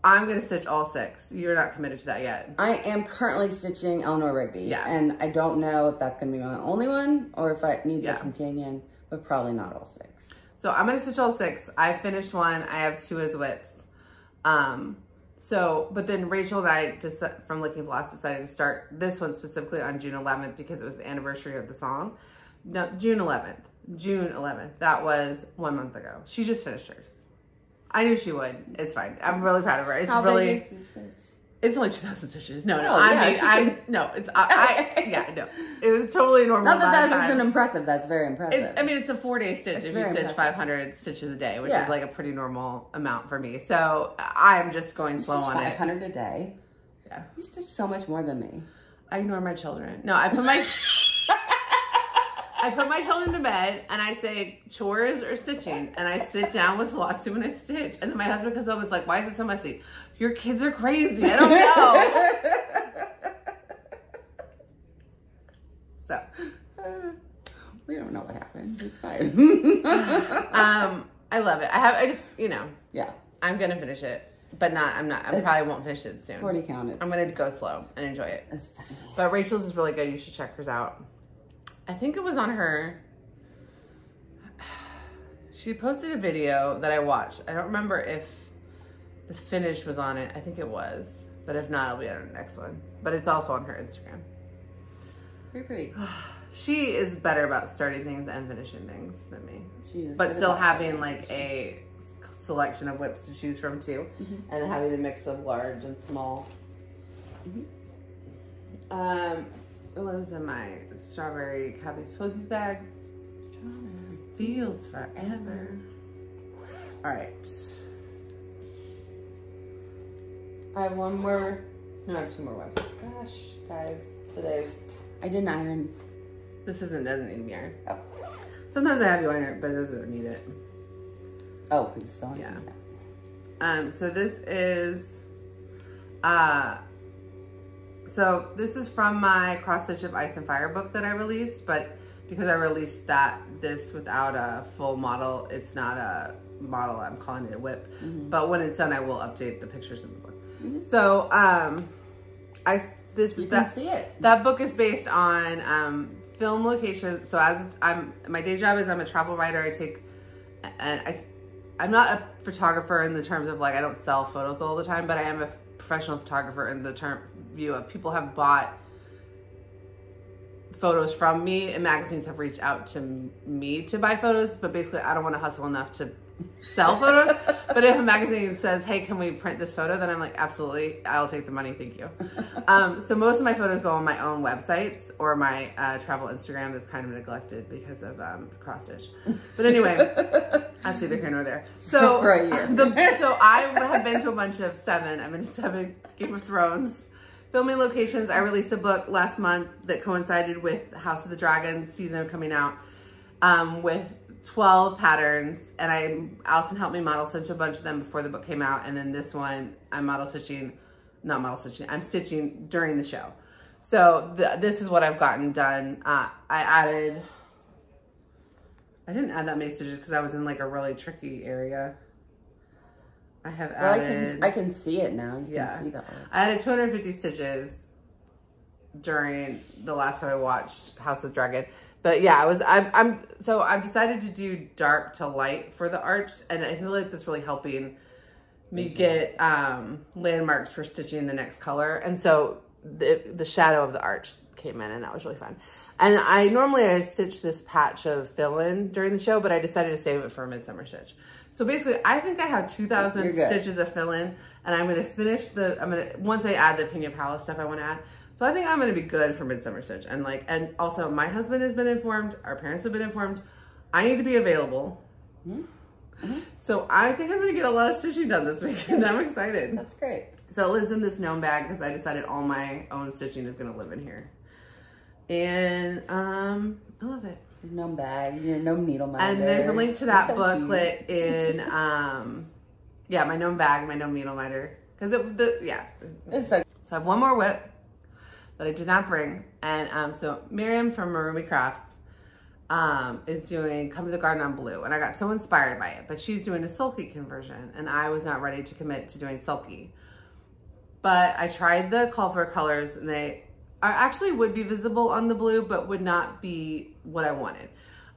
I'm going to stitch all 6. You're not committed to that yet. I am currently stitching Eleanor Rigby. Yeah. And I don't know if that's going to be my only one or if I need a companion, but probably not all 6. So I'm going to stitch all 6. I finished 1. I have 2 as whips. But then Rachel and I from Licking Floss decided to start this one specifically on June 11th because it was the anniversary of the song. No, June 11th. That was 1 month ago. She just finished hers. I knew she would. It's fine. I'm really proud of her. It's How really. Big is this stitch? It's only 2,000 stitches. No. No, It was totally normal. Not that isn't impressive. That's very impressive. It's a 4-day stitch if you stitch 500 stitches a day, which is like a pretty normal amount for me. So I'm just going slow on it. 500 a day. Yeah. You stitch so much more than me. I ignore my children. No, I put my I put my children to bed and I say chores or stitching, and I sit down with Flosstube and I stitch. And then my husband comes home and is like, why is it so messy? Your kids are crazy. I don't know. So we don't know what happened. It's fine. I love it. I just, you know. Yeah. I'm gonna finish it. But I probably won't finish it soon. 40 counted. I'm gonna go slow and enjoy it. It's tiny. But Rachel's is really good. You should check hers out. I think it was on her. She posted a video that I watched. I don't remember if the finish was on it. I think it was. But if not, it'll be on the next one. But it's also on her Instagram. Very pretty. She is better about starting things and finishing things than me. She is. But still having like a selection of whips to choose from too, and having a mix of large and small. It lives in my strawberry Kathy's Posies bag. Strawberry fields forever. All right, I have one more. No, I have two more whips. Gosh, guys, I didn't iron. This doesn't need me iron. Oh. Sometimes I have you iron it, but it doesn't need it. Oh, because it's on. Yeah. So this is, this is from my Cross Stitch of Ice and Fire book that I released, but because I released this without a full model, it's not a model. I'm calling it a whip. But when it's done, I will update the pictures in the book. So, you can see it. That book is based on film locations. So my day job is I'm a travel writer. I'm not a photographer in the terms of like, I don't sell photos all the time, but I am a professional photographer in the view of people have bought photos from me and magazines have reached out to me to buy photos, but basically I don't want to hustle enough to sell photos. But if a magazine says, hey, can we print this photo? Then I'm like, absolutely, I'll take the money, thank you. So most of my photos go on my own websites or my travel Instagram that's kind of neglected because of cross stitch. But anyway, that's neither here nor there. So, for a year. So I have been to a bunch of 7. I've been to 7 Game of Thrones filming locations. I released a book last month that coincided with House of the Dragon season coming out with 12 patterns, and Allison helped me model stitch a bunch of them before the book came out, and then this one I'm I'm stitching during the show. So this is what I've gotten done. I didn't add that many stitches because I was in like a really tricky area. I have added... I can see it now. You can see that one. I added 250 stitches during the last time I watched House of Dragon. But yeah, so I've decided to do dark to light for the arch, and I feel like this is really helping me get landmarks for stitching the next color. And so the shadow of the arch came in, and that was really fun. And I stitch this patch of fill-in during the show, but I decided to save it for a Midsummer Stitch. So basically, I think I have 2,000 stitches of fill-in, and I'm going to finish once I add the Pina Palace stuff I want to add. So I think I'm going to be good for Midsummer Stitch. And also my husband has been informed, our parents have been informed, I need to be available. So I think I'm going to get a lot of stitching done this weekend. I'm excited. That's great. So it lives in this gnome bag because I decided all my own stitching is going to live in here. And I love it. Your gnome bag, your gnome needle minder. And there's a link to that booklet in, my gnome bag, my gnome needle minder. Because It's so I have one more whip that I did not bring. And so Miriam from Mirabilia Crafts is doing Come to the Garden on Blue. And I got so inspired by it. But she's doing a sulky conversion. And I was not ready to commit to doing sulky. But I tried the call for colors, and they actually would be visible on the blue, but would not be what I wanted.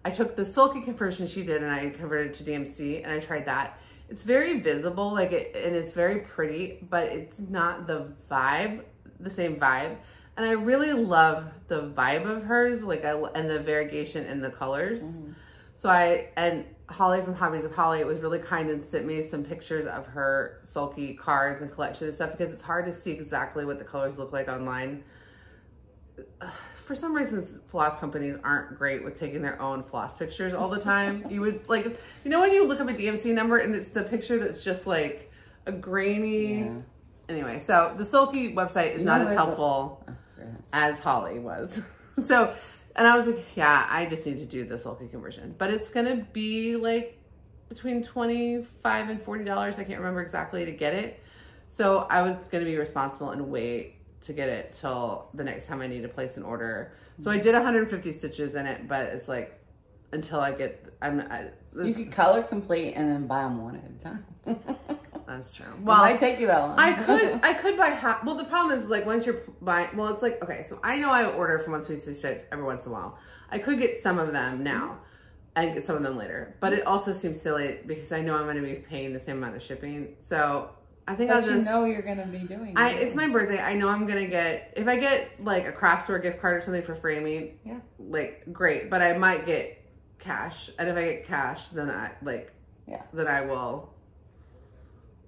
I took the sulky conversion she did, and I converted it to DMC, and I tried that. It's very visible, and it's very pretty, but it's not the same vibe. And I really love the vibe of hers, and the variegation in the colors. So and Holly from Hobbies of Holly was really kind and sent me some pictures of her sulky cards and collection and stuff, because it's hard to see exactly what the colors look like online. For some reason, floss companies aren't great with taking their own floss pictures all the time. You would when you look up a DMC number and it's the picture that's just like a grainy. Yeah. Anyway, so the sulky website is not as helpful as Holly was. So And I was like, yeah, I just need to do the sulky conversion. But it's going to be like between $25 and $40. I can't remember exactly to get it. So I was going to be responsible and wait to get it till the next time I need to place an order. So I did 150 stitches in it, but it's like until I get, you could color complete and then buy them one at a time. That's true. Well, it might take you that long. I could buy half. Well, the problem is like once you're buying, well, it's like, okay, so I know I order from One Sweet Stitch every once in a while. I could get some of them now and get some of them later, but it also seems silly because I know I'm going to be paying the same amount of shipping. So I think I'll just, you know you're going to be doing it's my birthday. I know I'm going to get, if I get like a craft store gift card or something for framing, like great, but I might get cash. And if I get cash, then then I will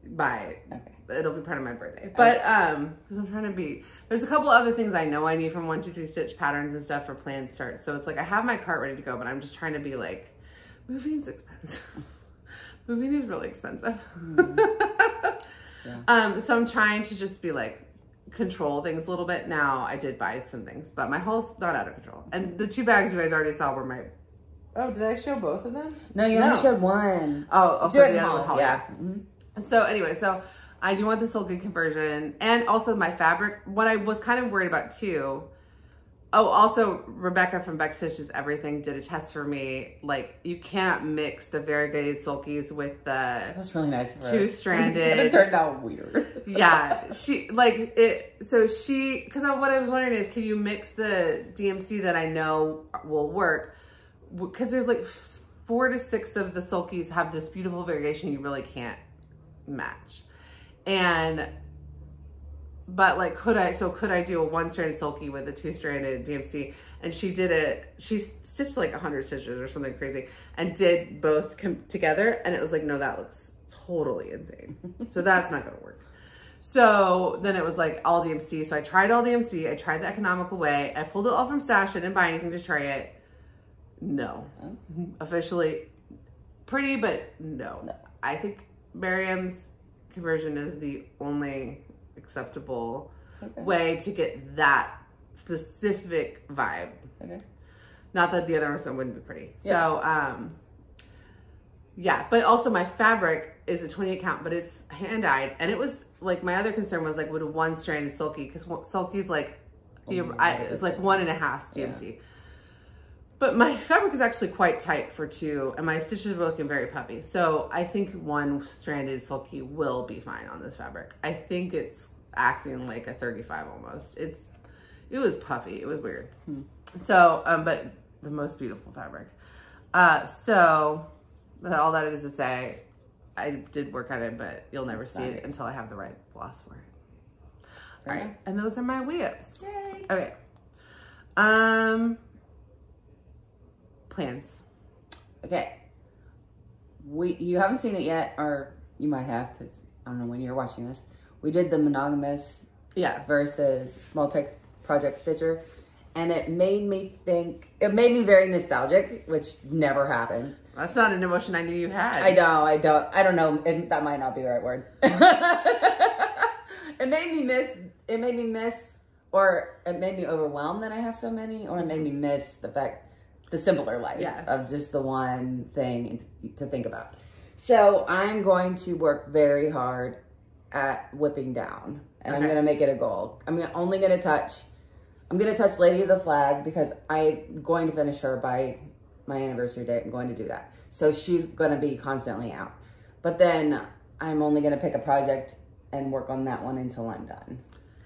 buy it. Okay. It'll be part of my birthday. But because I'm trying to be, there's a couple other things I know I need from 1-2-3 Stitch patterns and stuff for planned starts. So it's like I have my cart ready to go, but I'm just trying to be like, moving's expensive. Moving is really expensive. So I'm trying to just be like control things a little bit. Now I did buy some things, but my haul's not out of control. And the 2 bags you guys already saw were my, oh, did I show both of them? No, you only showed one. Oh, I'll show the other one. Yeah. So anyway, so I do want the sulky conversion and also my fabric. What I was kind of worried about too. Oh, also Rebecca from Beck Stitches Everything did a test for me. Like you can't mix the variegated sulkies with the that's really nice of her. 2-stranded. It turned out weird. Yeah, she like it. So she, because what I was wondering is, can you mix the DMC that I know will work? Because there's like 4 to 6 of the sulkies have this beautiful variation you really can't match. But like could I do a 1-stranded sulky with a 2-stranded DMC? And she stitched like 100 stitches or something crazy and did both come together, and it was like, no, that looks totally insane. So that's not gonna work. So then it was like all DMC. So I tried all DMC, I tried the economical way, I pulled it all from stash, I didn't buy anything to try it. No. Officially pretty, but no. I think Miriam's conversion is the only acceptable way to get that specific vibe. Not that the other ones wouldn't be pretty. Yeah. So, yeah, but also my fabric is a 28 count, but it's hand dyed. And it was like, my other concern was like, would a 1-stranded sulky, because sulky is like, it's like 1.5 DMC. But my fabric is actually quite tight for 2, and my stitches were looking very puffy. So I think 1-stranded sulky will be fine on this fabric. I think it's acting like a 35 almost. It was puffy. It was weird. So, but the most beautiful fabric. So all that is to say, I did work on it, but you'll never see it until I have the right floss for it. All right, and those are my whips. Yay. Okay. Plans. Okay. You haven't seen it yet, or you might have, because I don't know when you're watching this. We did the monogamous versus multi-project stitcher, and it made me very nostalgic, which never happens. That's not an emotion I knew you had. I don't know. That might not be the right word. It made me miss, or it made me overwhelmed that I have so many, or it made me miss the simpler life of just the one thing to think about. So I'm going to work very hard at whipping down, and I'm going to make it a goal. I'm going to touch Lady of the Flag because I'm going to finish her by my anniversary date. I'm going to do that. So she's going to be constantly out. But then I'm only going to pick a project and work on that one until I'm done.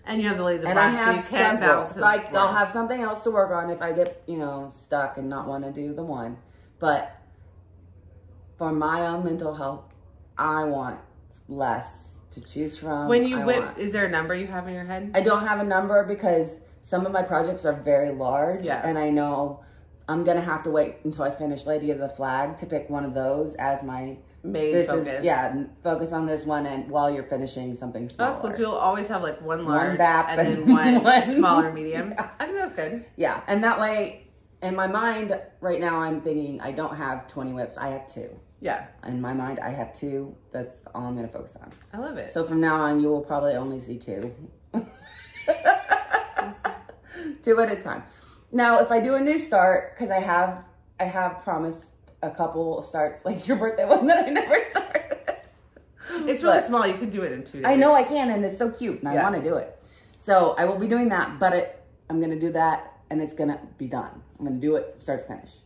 And you have the Lady of the Flag, and I have so you can bounce. So I'll have something else to work on if I get, stuck and not want to do the one. But for my own mental health, I want less to choose from. When you whip, is there a number you have in your head? I don't have a number because some of my projects are very large. Yeah. And I know I'm going to have to wait until I finish Lady of the Flag to pick one of those as my main focus. Focus on this one, and while you're finishing something smaller. That's cool. So you'll always have like one large, one BAP, and then one smaller medium. Yeah. I think that's good. Yeah, and that way, in my mind right now, I'm thinking I don't have 20 whips. I have 2. Yeah. In my mind, I have 2. That's all I'm going to focus on. I love it. So from now on, you will probably only see 2. 2 at a time. Now, if I do a new start, because I have promised a couple of starts, like your birthday one that I never started. It's really small. You can do it in 2 days. I know I can, and it's so cute, and I want to do it. So I will be doing that, but I'm going to do that, and it's going to be done. I'm going to do it start to finish.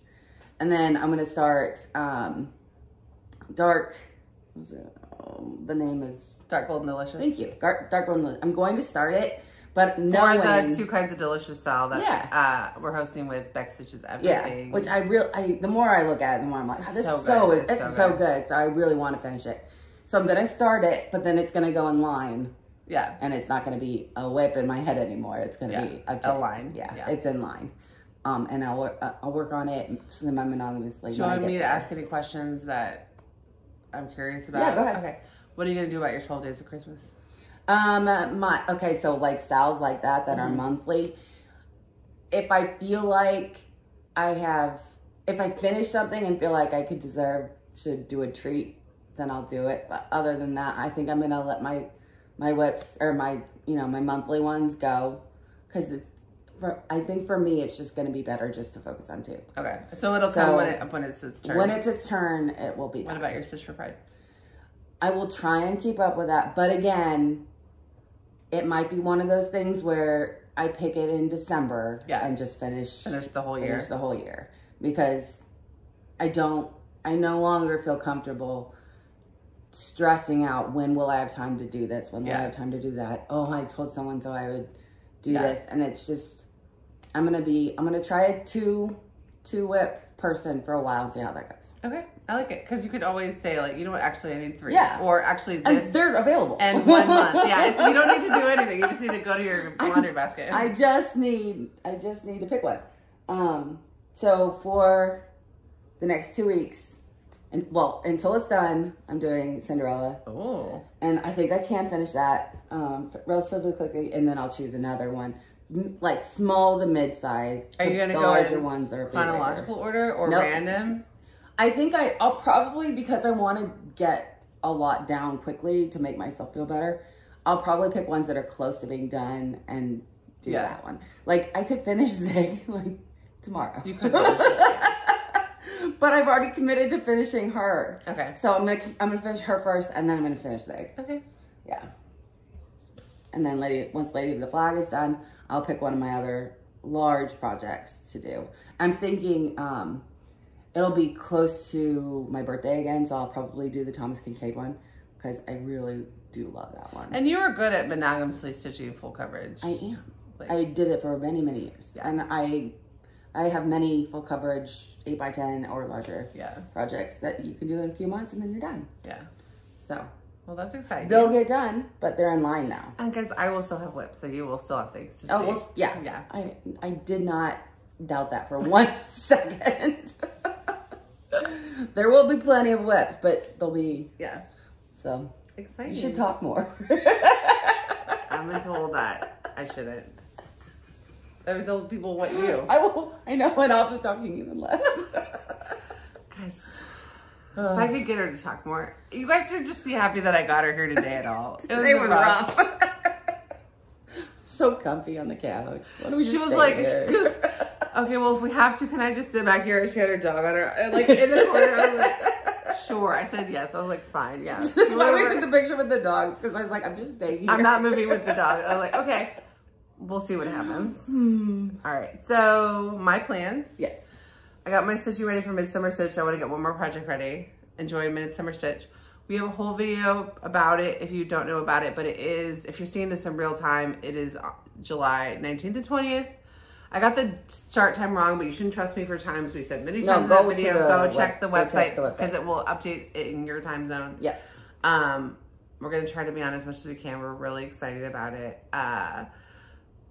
And then I'm going to start dark, the name is... Dark Golden Delicious. Thank you. Dark Golden Delicious. I'm going to start it, but knowing... For the 2 kinds of delicious SAL that we're hosting with Beck Stitches Everything. Yeah, which the more I look at it, the more I'm like, oh, this is so good. So I really want to finish it. So I'm going to start it, but then it's going to go in line. Yeah. And it's not going to be a whip in my head anymore. It's going to be a line. Yeah, it's in line. And I'll work on it semi-monogamously. Do you want me to ask any questions that I'm curious about? Yeah, go ahead. Okay. What are you going to do about your 12 days of Christmas? So like SALs like that are monthly. If I feel like if I finish something and feel like I should do a treat, then I'll do it. But other than that, I think I'm going to let my whips or my monthly ones go, because I think for me, it's just going to be better just to focus on 2. Okay. So it'll come when it's its turn. When it's its turn, it will be done. What about your Stitch for Pride? I will try and keep up with that. But again, it might be one of those things where I pick it in December and just finish the whole year. Finish the whole year. Because I no longer feel comfortable stressing out, when will I have time to do this? When will I have time to do that? Oh, I told someone so I would do this. And it's just, I'm going to try a two whip person for a while and see how that goes. Okay. I like it. Because you could always say, like, you know what, actually I need 3. Yeah. Or actually this. And they're available. And 1 month. Yeah. So you don't need to do anything. You just need to go to your laundry basket. I just need to pick one. So for the next 2 weeks, until it's done, I'm doing Cinderella. Oh. And I think I can finish that relatively quickly, and then I'll choose another one, like small to mid-size. Are you going to go larger ones are chronological order or random? I think I'll probably, because I want to get a lot down quickly to make myself feel better, I'll probably pick ones that are close to being done and do that one. Like, I could finish Zig, like, tomorrow. You could finish it. But I've already committed to finishing her. Okay. So I'm gonna finish her first, and then I'm gonna finish Zig. Okay. Yeah. And then once Lady of the Flag is done, I'll pick one of my other large projects to do. I'm thinking it'll be close to my birthday again, so I'll probably do the Thomas Kincaid one, because I really do love that one. And you are good at monogamously stitching full coverage. I am. I did it for many, many years. Yeah. And I have many full coverage 8x10 or larger projects that you can do in a few months, and then you're done. Yeah. So. Well, that's exciting. They'll get done, but they're in line now. And guys, I will still have whips, so you will still have things to see. Oh, well, yeah. Yeah. I did not doubt that for 1 second. There will be plenty of whips, but they'll be... Yeah. So. Exciting. You should talk more. I've been told that I shouldn't. I've told people what you. I know, and I'll be talking even less. Guys, if I could get her to talk more. You guys should just be happy that I got her here today at all. It was rough. So comfy on the couch. Why don't we just she goes, okay, well, if we have to, can I just sit back here? And she had her dog on her, like, in the corner. I was like, sure. I said yes. I was like, fine, yeah. That's why we took the picture with the dogs, because I was like, I'm just staying here. I'm not moving with the dog. I was like, okay. We'll see what happens. All right. So my plans. Yes. I got my stitching ready for Midsummer Stitch. I want to get one more project ready. Enjoy Midsummer Stitch. We have a whole video about it if you don't know about it, but it is, if you're seeing this in real time, it is July 19th and 20th. I got the start time wrong, but you shouldn't trust me for times. We said many times in that video. Go check the website because it will update it in your time zone. Yeah. We're going to try to be on as much as we can. We're really excited about it.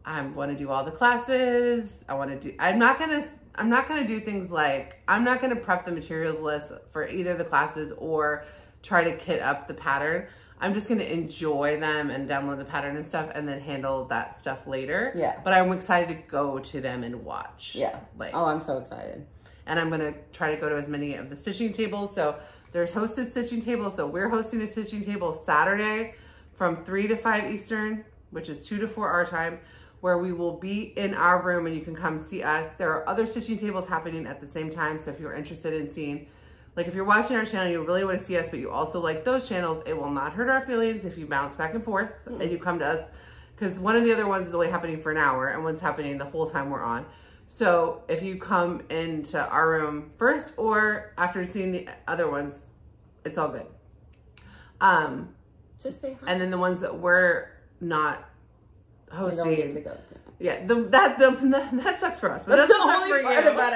I want to do all the classes. I'm not going to do things like, I'm not going to prep the materials list for either the classes or try to kit up the pattern. I'm just going to enjoy them and download the pattern and stuff and then handle that stuff later. Yeah. But I'm excited to go to them and watch. Yeah. Oh, I'm so excited. And I'm going to try to go to as many of the stitching tables. So there's hosted stitching tables. So we're hosting a stitching table Saturday from 3 to 5 Eastern, which is 2 to 4 our time. where we will be in our room and you can come see us. There are other stitching tables happening at the same time. So if you're interested in seeing, like if you're watching our channel, you really want to see us, but you also like those channels, it will not hurt our feelings if you bounce back and forth and you come to us, because one of the other ones is only happening for an hour and one's happening the whole time we're on. So if you come into our room first or after seeing the other ones, it's all good. Just say hi. And then the ones that we're not hosting, we don't get to go to. Yeah, that sucks for us. But that's the only part about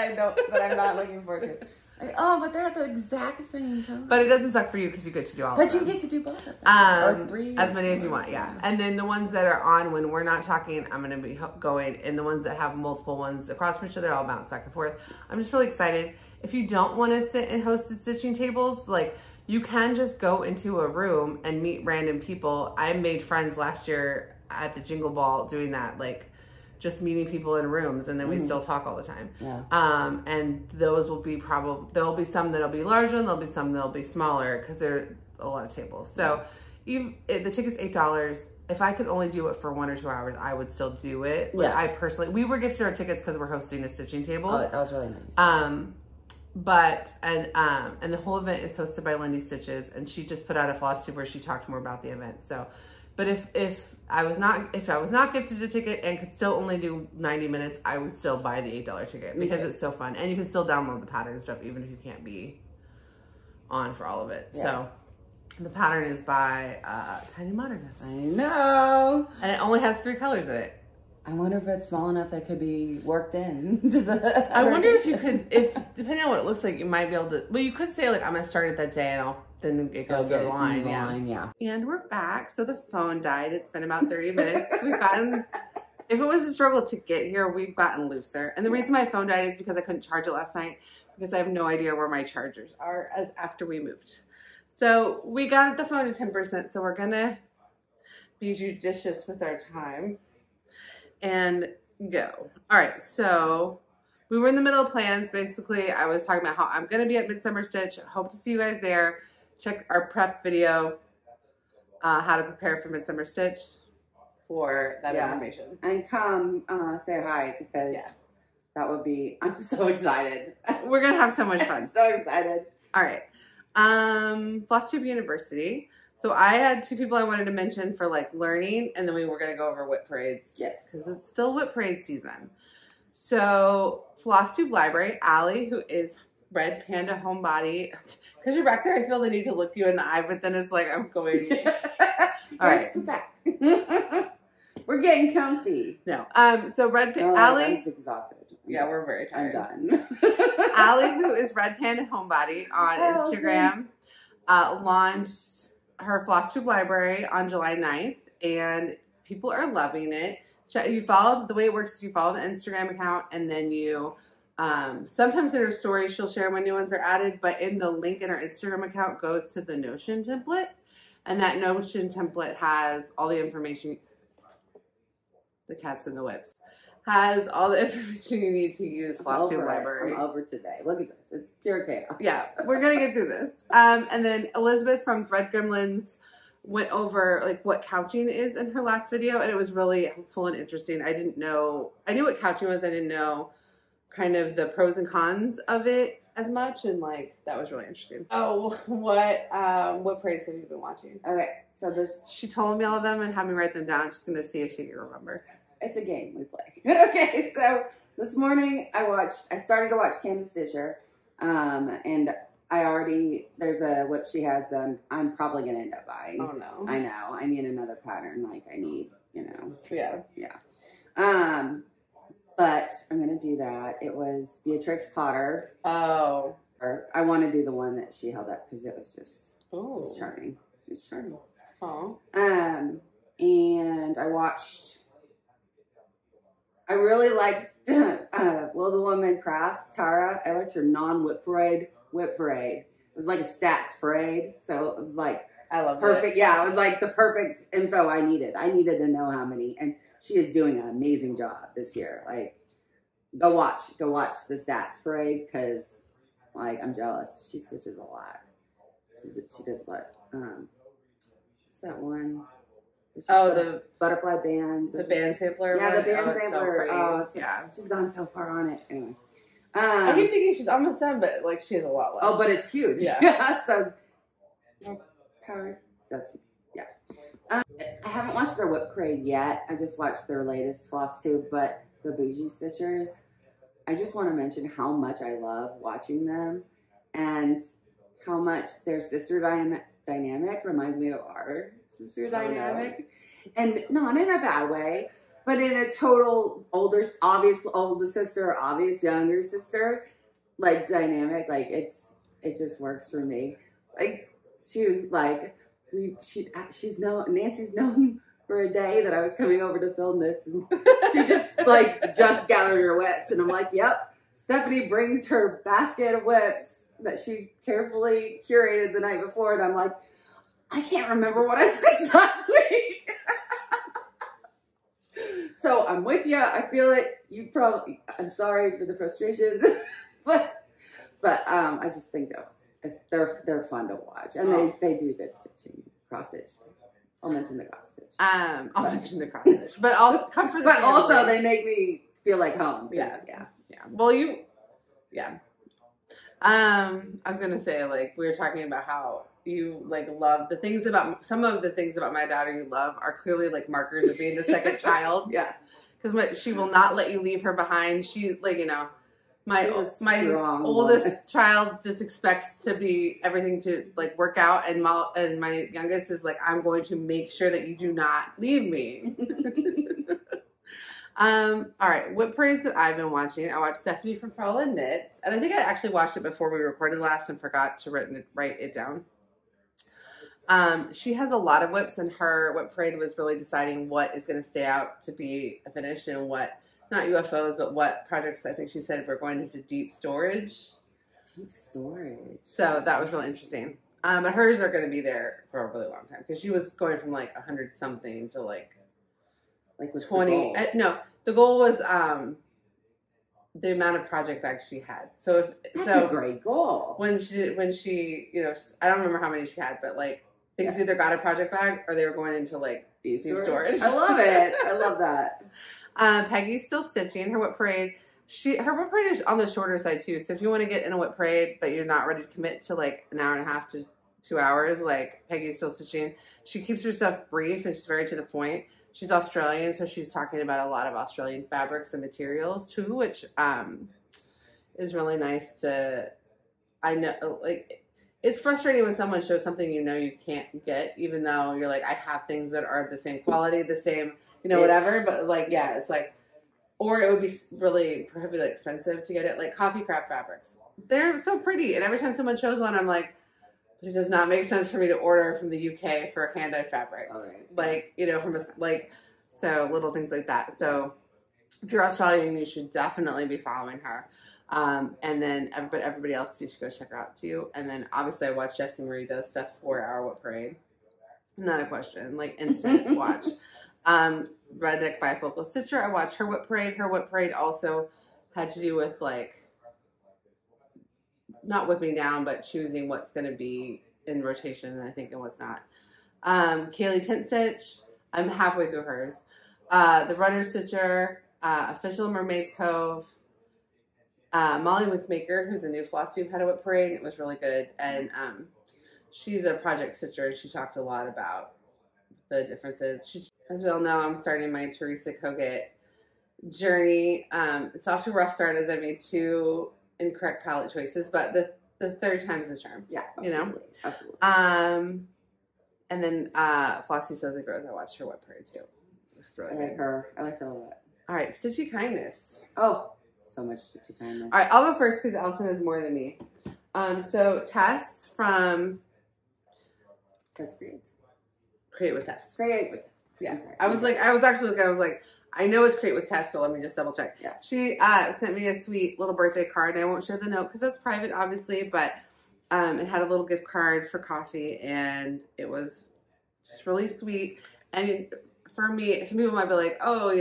that I'm not looking forward to. Like, oh, but they're at the exact same time. But it doesn't suck for you because you get to do all of them. But you get to do both of them. Or 3. As many as you want, yeah. And then the ones that are on when we're not talking, I'm going to be going. And the ones that have multiple ones across from each other, I'll bounce back and forth. I'm just really excited. If you don't want to sit in hosted stitching tables, like you can just go into a room and meet random people. I made friends last year at the Jingle Ball doing that, like just meeting people in rooms, and then we still talk all the time. Yeah. And those will be there'll be some that'll be larger and there'll be some that'll be smaller because there are a lot of tables. So the ticket's $8. If I could only do it for 1 or 2 hours, I would still do it. Like, I personally, we were gifted our tickets because we're hosting a stitching table. Oh, that was really nice. And the whole event is hosted by DeesTwentyStitches, and she just put out a Flosstube where she talked more about the event. So, but if I was not gifted a ticket and could still only do 90 minutes, I would still buy the $8 ticket because it's so fun, and you can still download the pattern and stuff even if you can't be on for all of it. Yeah. So the pattern is by Tiny Modernist. I know, and it only has 3 colors in it. I wonder if it's small enough that could be worked into the. I wonder if you could, depending on what it looks like, you might be able to. Well, you could say like I'm gonna start it that day, and then it goes to the line. Yeah. And we're back. So the phone died. It's been about 30 minutes. We've gotten. If it was a struggle to get here, we've gotten looser. And the reason my phone died is because I couldn't charge it last night because I have no idea where my chargers are after we moved. So we got the phone to 10%. So we're gonna be judicious with our time. And go. All right, so we were in the middle of plans. Basically, I was talking about how I'm going to be at Midsummer Stitch. Hope to see you guys there. Check our prep video, how to prepare for Midsummer Stitch for that information. And come say hi because that would be, I'm so excited. We're going to have so much fun. So excited. All right. Flosstube University. So I had 2 people I wanted to mention for like learning, and then we were going to go over whip parades. Yes. Because it's still whip parade season. So Flosstube Library, Allie, who is Red Panda Homebody. Because you're back there, I feel the need to look you in the eye, but then it's like I'm going. All right. We're getting comfy. No. So Red Panda, Allie. I'm exhausted. Yeah, we're very tired. I'm done. Allie, who is Red Panda Homebody on Instagram, launched her Flosstube library on July 9th, and people are loving it. You follow, the way it works is you follow the Instagram account, and then you, sometimes in her stories she'll share when new ones are added, but in the link in her Instagram account goes to the Notion template, and that Notion template has all the information, the cats and the whips, has all the information you need to use Flosstube library. I'm over today. Look at this. It's pure chaos. Yeah, we're going to get through this. And then Elizabeth from Thread Gremlins went over like what couching is in her last video, and it was really helpful and interesting. I knew what couching was. I didn't know kind of the pros and cons of it as much, and like that was really interesting. Oh, what parades have you been watching? Okay, so she told me all of them and had me write them down. I'm just going to see if she can remember. It's a game we play. Okay, so this morning I started to watch Canines Stitcher, and there's a whip she has that I'm probably going to end up buying. Oh no. I know. I need another pattern. Like I need, Yeah. Yeah. But I'm going to do that. It was Beatrix Potter. Oh. I want to do the one that she held up because it was just, it was charming. It was charming. Oh. And I really liked Little Woman Crafts, Tara. I liked her non-whip parade whip parade. It was like a stats parade, so it was like I love perfect. Yeah, it was like the perfect info I needed. I needed to know how many, and she is doing an amazing job this year. Like, go watch the stats parade because, like, I'm jealous. She stitches a lot. She does a lot. What's that one? Oh, the butterfly bands. The band sampler. Yeah, one? the band sampler. So yeah, she's gone so far on it. Anyway, I keep thinking she's almost done, but like she has a lot left. Oh, but it's huge. Yeah. So power. That's yeah. I haven't watched their whip parade yet. I just watched their latest Flosstube, but the Bougie Stitchers. I just want to mention how much I love watching them, and how much their sister dynamic reminds me of our sister dynamic, and not in a bad way, but in a total obvious older sister, obvious younger sister, like dynamic. Like it just works for me. Like she was like Nancy's known for a day that I was coming over to film this, and she just gathered her whips, and I'm like, yep. Stephanie brings her basket of whips that she carefully curated the night before, and I'm like, I can't remember what I stitched last week. So I'm with you. I feel it. I'm sorry for the frustration, but I just think they're fun to watch, and they do good stitching, cross stitch. I'll mention the cross stitch. I'll mention the cross stitch, but also come for the But also they make me feel like home. Yeah. Well, I was gonna say, like, we were talking about how you like love the things about some of the things about my daughter you love are clearly like markers of being the second child. Yeah, because she will not let you leave her behind. She like my oldest child just expects to be everything to like work out, and my youngest is like, I'm going to make sure that you do not leave me. All right, whip parades that I've been watching. I watched Stephanie from Frella Knits, and I think I actually watched it before we recorded last and forgot to write it down. She has a lot of whips, and her whip parade was really deciding what is going to stay out to be a finish and what, not UFOs, but what projects I think she said we're going into deep storage. Deep storage. So that was really interesting. But hers are going to be there for a really long time because she was going from like 100 something to like 20. No, the goal was the amount of project bags she had. So That's a great goal. When she I don't remember how many she had, but like things either got a project bag or they were going into like deep storage. I love it. I love that. Peggy's still stitching her whip parade. Her whip parade is on the shorter side too. So if you want to get in a whip parade, but you're not ready to commit to like an hour and a half to 2 hours, like Peggy's still stitching. She keeps her stuff brief and she's very to the point. She's Australian, so she's talking about a lot of Australian fabrics and materials too, which is really nice to. I know, like, it's frustrating when someone shows something you can't get, even though you're like, I have things that are the same quality, the same, whatever. But like, yeah, it's like, or it would be really prohibitively expensive to get it. Like coffee craft fabrics, they're so pretty, and every time someone shows one, I'm like, it does not make sense for me to order from the UK for hand-dyed fabric. Right. Like, so little things like that. So if you're Australian, you should definitely be following her. And then everybody else, you should go check her out too. And then obviously I watch Jessie Marie does stuff for our whip parade. Not a question, like instant watch. Redneck Bifocal Stitcher, I watched her whip parade. Her whip parade also had to do with like, not whipping down, but choosing what's going to be in rotation, I think, and what's not. Kaylee Tint Stitch, I'm halfway through hers. The Runner Stitcher, Official Mermaid's Cove. Molly Wickmaker, who's a new Flosstube, had a whip parade. It was really good. And she's a project stitcher, and she talked a lot about the differences. As we all know, I'm starting my Teresa Kogut journey. It's off to a rough start as I made 2 incorrect palette choices, but the third time is a charm. Yeah, absolutely. Absolutely. And then Flossie Sews and Grows, I watched her whip parade too. Really I like her a lot. All right, Stitchy Kindness. Oh, so much Stitchy Kindness. All right, I'll go first because Elsa knows more than me. So Tess from Tess Create with Tess. Create with Tess. Yeah, I was like, I know it's Create with Tess, but let me just double check. Yeah. She sent me a sweet little birthday card, and I won't share the note because that's private, obviously, but it had a little gift card for coffee, and it was just really sweet. And for me, some people might be like, oh,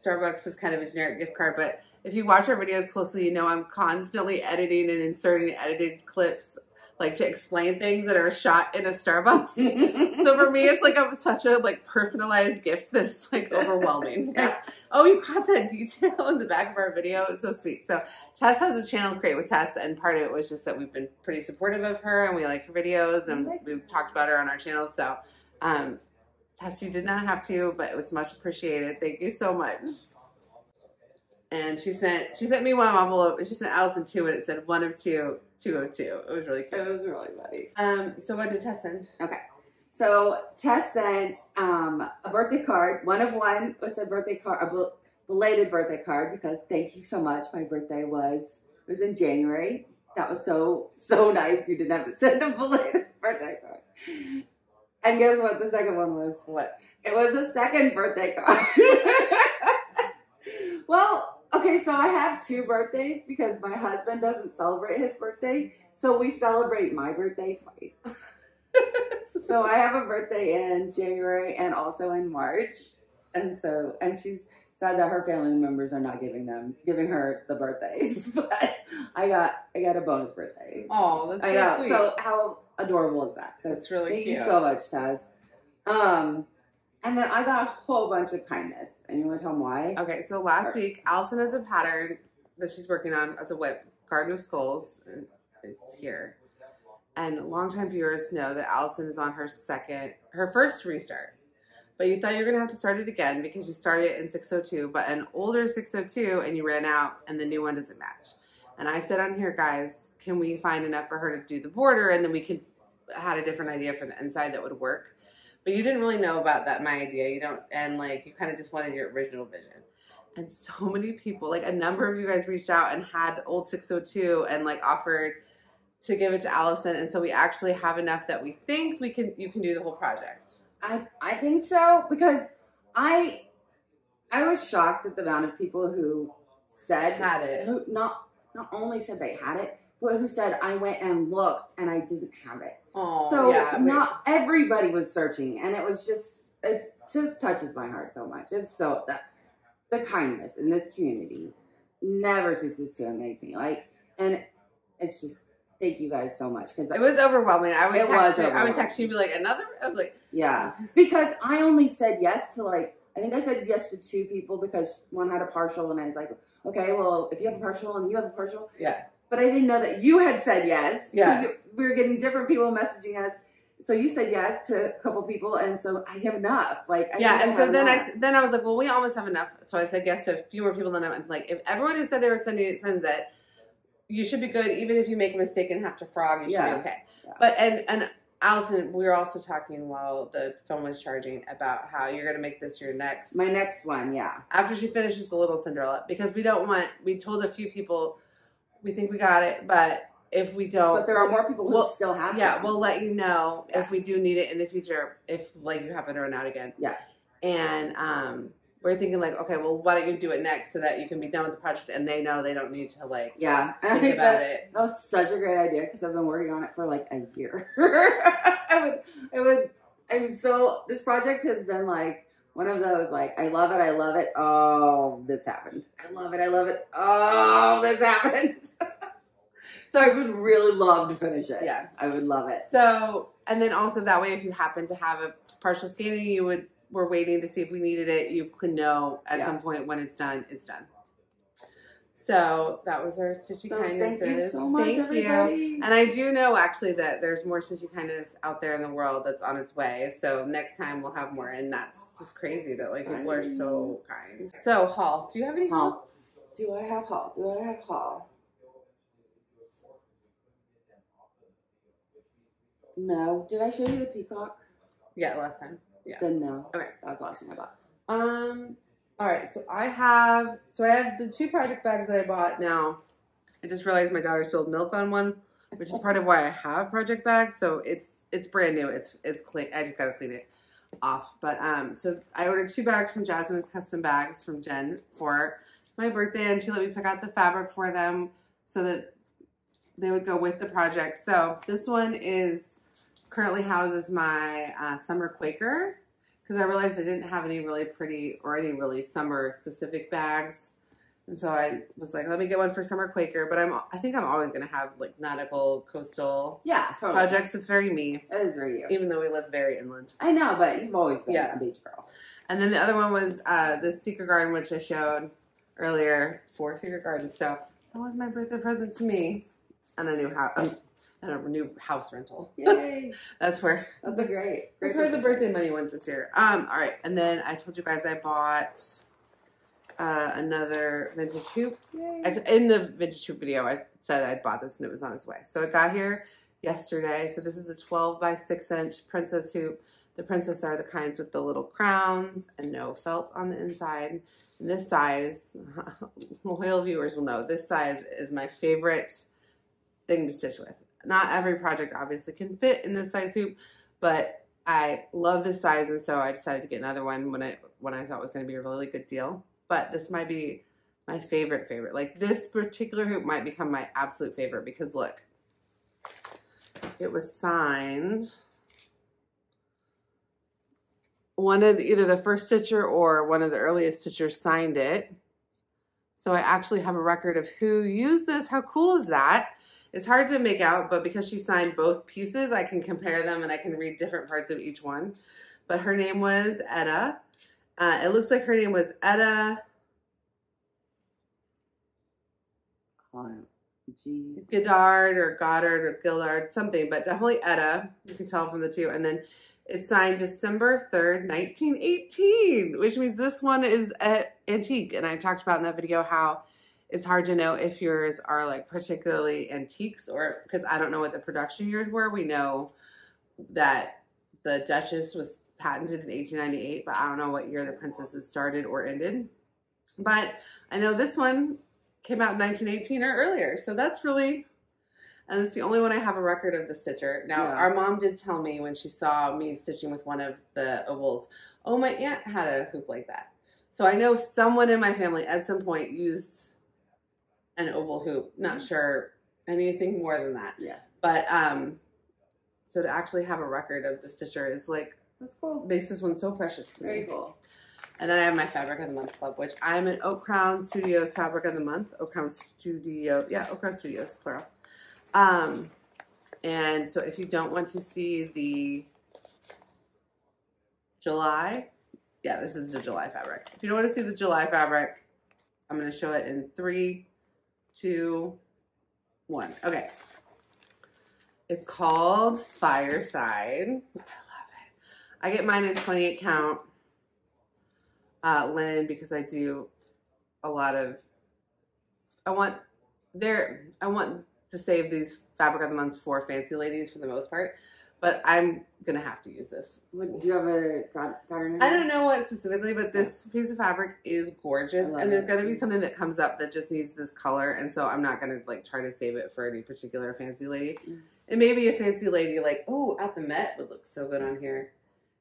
Starbucks is kind of a generic gift card, but if you watch our videos closely, I'm constantly editing and inserting edited clips, like to explain things that are shot in a Starbucks. So for me, it's like such a like personalized gift that it's like overwhelming. Like, oh, you caught that detail in the back of our video. It's so sweet. So Tess has a channel, Create with Tess, and part of it was just that we've been pretty supportive of her and we like her videos and we've talked about her on our channel. So Tess, you did not have to, but it was much appreciated. Thank you so much. And she sent me one envelope, and she sent Allison 2, and it said 1 of 2, 2 of 2. It was really cute. It was really funny. So what did Tess send? Okay. So Tess sent a birthday card. 1 of 1 was a birthday card, a belated birthday card, because thank you so much. My birthday was in January. That was so nice. You didn't have to send a belated birthday card. And guess what the second one was? What? It was a second birthday card. Well, okay, so I have 2 birthdays because my husband doesn't celebrate his birthday. So we celebrate my birthday twice. So I have a birthday in January and also in March. And she's sad that her family members are not giving her the birthdays. But I got a bonus birthday. Oh, that's so sweet. So how adorable is that? So it's really cute. Thank you so much, Tess. And then I got a whole bunch of kindness. And you want to tell them why? Okay, so last week, Allison has a pattern that she's working on. It's a whip, Garden of Skulls. It's here. And longtime viewers know that Allison is on her first restart. But you thought you were going to have to start it again because you started in 602, but an older 602 and you ran out and the new one doesn't match. And I said on here, guys, can we find enough for her to do the border, and then we had a different idea for the inside that would work. But you didn't really know about that, my idea. And like, you kind of just wanted your original vision. And so many people, like a number of you guys reached out and had old 602 and like offered to give it to Allison. And so we actually have enough that we think you can do the whole project. I think so, because I was shocked at the amount of people who said had it. Who not only said they had it, but who said I went and looked and I didn't have it. Oh, so yeah, not everybody was searching, and it just touches my heart so much. It's so the kindness in this community never ceases to amaze me. Like, and it's just thank you guys so much, because it was overwhelming. I would text you and be like, another. I was like, yeah, because I only said yes to like. I think I said yes to 2 people because one had a partial, and I was like, okay, well, if you have a partial and you have a partial, yeah. But I didn't know that you had said yes. Yeah. We were getting different people messaging us. So you said yes to a couple people, and so I have enough. Like, and so then I was like, well, we almost have enough. So I said yes to a few more people than I'm like, if everyone who said they were sending it sends it, you should be good. Even if you make a mistake and have to frog, you should be okay. Yeah. But and Allison, we were also talking while the phone was charging about how you're going to make this your next. My next one, yeah. After she finishes the little Cinderella, because we told a few people we think we got it, but if we don't. But there are more people who still have it. Yeah, we'll let you know if we do need it in the future, if like you happen to run out again. Yeah. And we're thinking like, okay, well, why don't you do it next so that you can be done with the project and they know they don't need to like think about it. That was such a great idea because I've been working on it for like a year. This project has been like one of those like, I love it, oh, this happened. I love it, oh, this happened. So I would really love to finish it. Yeah. I would love it. So, and then also that way if you happen to have a partial scanning, we're waiting to see if we needed it. You could know at some point when it's done, it's done. So that was our Stitchy Kindnesses. Thank you so much, everybody. And I do know actually that there's more Stitchy Kindness out there in the world that's on its way. So next time we'll have more, and that's just crazy that like people are so kind. So haul, do you have any haul? Do I have haul? No. Did I show you the peacock? Yeah, last time. Yeah. Then no. Okay. That was the last time I bought. All right. So I have the 2 project bags that I bought now. I just realized my daughter spilled milk on one, which is part of why I have project bags. So it's brand new. It's clean. I just gotta clean it off. But so I ordered 2 bags from Jasmine's Custom Bags from Jen for my birthday, and she let me pick out the fabric for them so that they would go with the project. So this one currently houses my summer Quaker, because I realized I didn't have any really pretty or any really summer specific bags And so I was like, let me get one for Summer Quaker. But I think I'm always going to have like nautical coastal projects. It's very me. It is very you. Even though we live very inland. I know, but you've always been a beach girl. And then the other one was this Secret Garden, which I showed earlier for Secret Garden. So that was my birthday present to me. And a new house. And a new house rental. Yay! That's where great. That's where the birthday money went this year. All right, and then I told you guys I bought another vintage hoop. In the vintage hoop video, I said I'd bought this and it was on its way. So it got here yesterday. So this is a 12 by 6 inch princess hoop. The princess are the kinds with the little crowns and no felt on the inside. And this size, loyal viewers will know, this size is my favorite thing to stitch with. Not every project obviously can fit in this size hoop, but I love this size, and so I decided to get another one when I thought it was going to be a really good deal. But this might be my favorite. Like this particular hoop might become my absolute favorite because look, it was signed. One of either the first stitcher or one of the earliest stitchers signed it. So I actually have a record of who used this. How cool is that? It's hard to make out, but because she signed both pieces, I can compare them and I can read different parts of each one. But her name was Etta. It looks like her name was Etta Goddard or Gillard, something, but definitely Etta. You can tell from the two. And then it's signed December 3rd, 1918, which means this one is antique. And I talked about in that video how it's hard to know if yours are like particularly antiques or because I don't know what the production years were. We know that the Duchess was patented in 1898, but I don't know what year the Princesses started or ended. But I know this one came out in 1918 or earlier. So that's really, and it's the only one I have a record of the stitcher. Now, our mom did tell me when she saw me stitching with one of the ovals, oh, my aunt had a hoop like that. So I know someone in my family at some point used an oval hoop. Not sure anything more than that. Yeah. But so to actually have a record of the stitcher is like, that's cool. Makes this one so precious to me. Very cool. And then I have my Fabric of the Month Club, which I'm an Oak Crown Studios Fabric of the Month. Oak Crown Studios, plural. And so if you don't want to see the July, this is the July fabric. If you don't want to see the July fabric, I'm going to show it in 3, 2, 1. Okay. It's called Fireside. I love it. I get mine in 28 count linen because I do a lot of, I want to save these Fabric of the Months for fancy ladies for the most part, but I'm going to have to use this. Do you have a pattern? I don't know what specifically, but this piece of fabric is gorgeous, and there's going to be something that comes up that just needs this color, and so I'm not going to like try to save it for any particular fancy lady. And maybe a fancy lady like, oh, at the Met would look so good on here.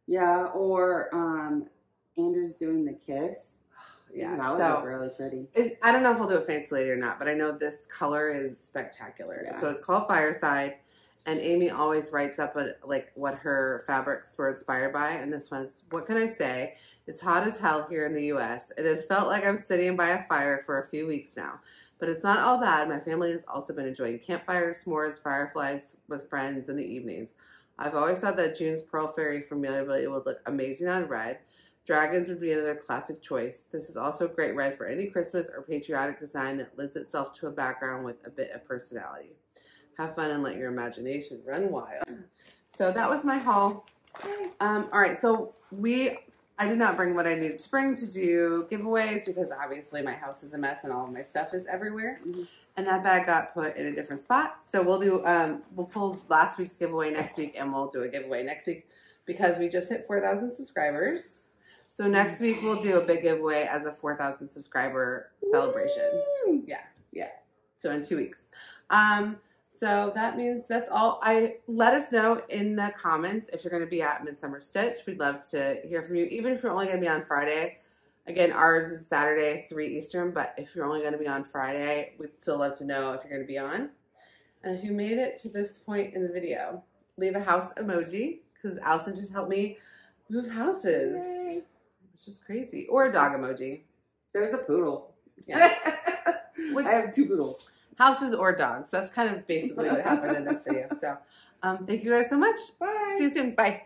Yeah, or Andrew's doing the kiss. Yeah, that would look really pretty. I don't know if I'll do a fancy lady or not, but I know this color is spectacular. Yeah. So it's called Fireside, and Amy always writes up what her fabrics were inspired by, and this one's, what can I say? It's hot as hell here in the U.S. It has felt like I'm sitting by a fire for a few weeks now, but it's not all bad. My family has also been enjoying campfires, s'mores, fireflies with friends in the evenings. I've always thought that June's Pearl Fairy from Mirabilia would look amazing on red. Dragons would be another classic choice. This is also a great red for any Christmas or patriotic design that lends itself to a background with a bit of personality. Have fun and let your imagination run wild. So that was my haul. All right, so I did not bring what I needed to bring to do giveaways because obviously my house is a mess and all of my stuff is everywhere. And that bag got put in a different spot. So we'll do, we'll pull last week's giveaway next week, and we'll do a giveaway next week because we just hit 4,000 subscribers. So next week we'll do a big giveaway as a 4,000 subscriber celebration. Woo! Yeah. So in 2 weeks. So that means that's all. Let us know in the comments if you're going to be at Midsummer Stitch. We'd love to hear from you, even if you're only going to be on Friday. Again, ours is Saturday, 3 Eastern, but if you're only going to be on Friday, we'd still love to know if you're going to be on. And if you made it to this point in the video, leave a house emoji, because Allison just helped me move houses. Yay. Which is crazy. Or a dog emoji. There's a poodle. Yeah. I have 2 poodles. Houses or dogs. That's kind of basically what happened in this video. So, thank you guys so much. Bye. See you soon. Bye.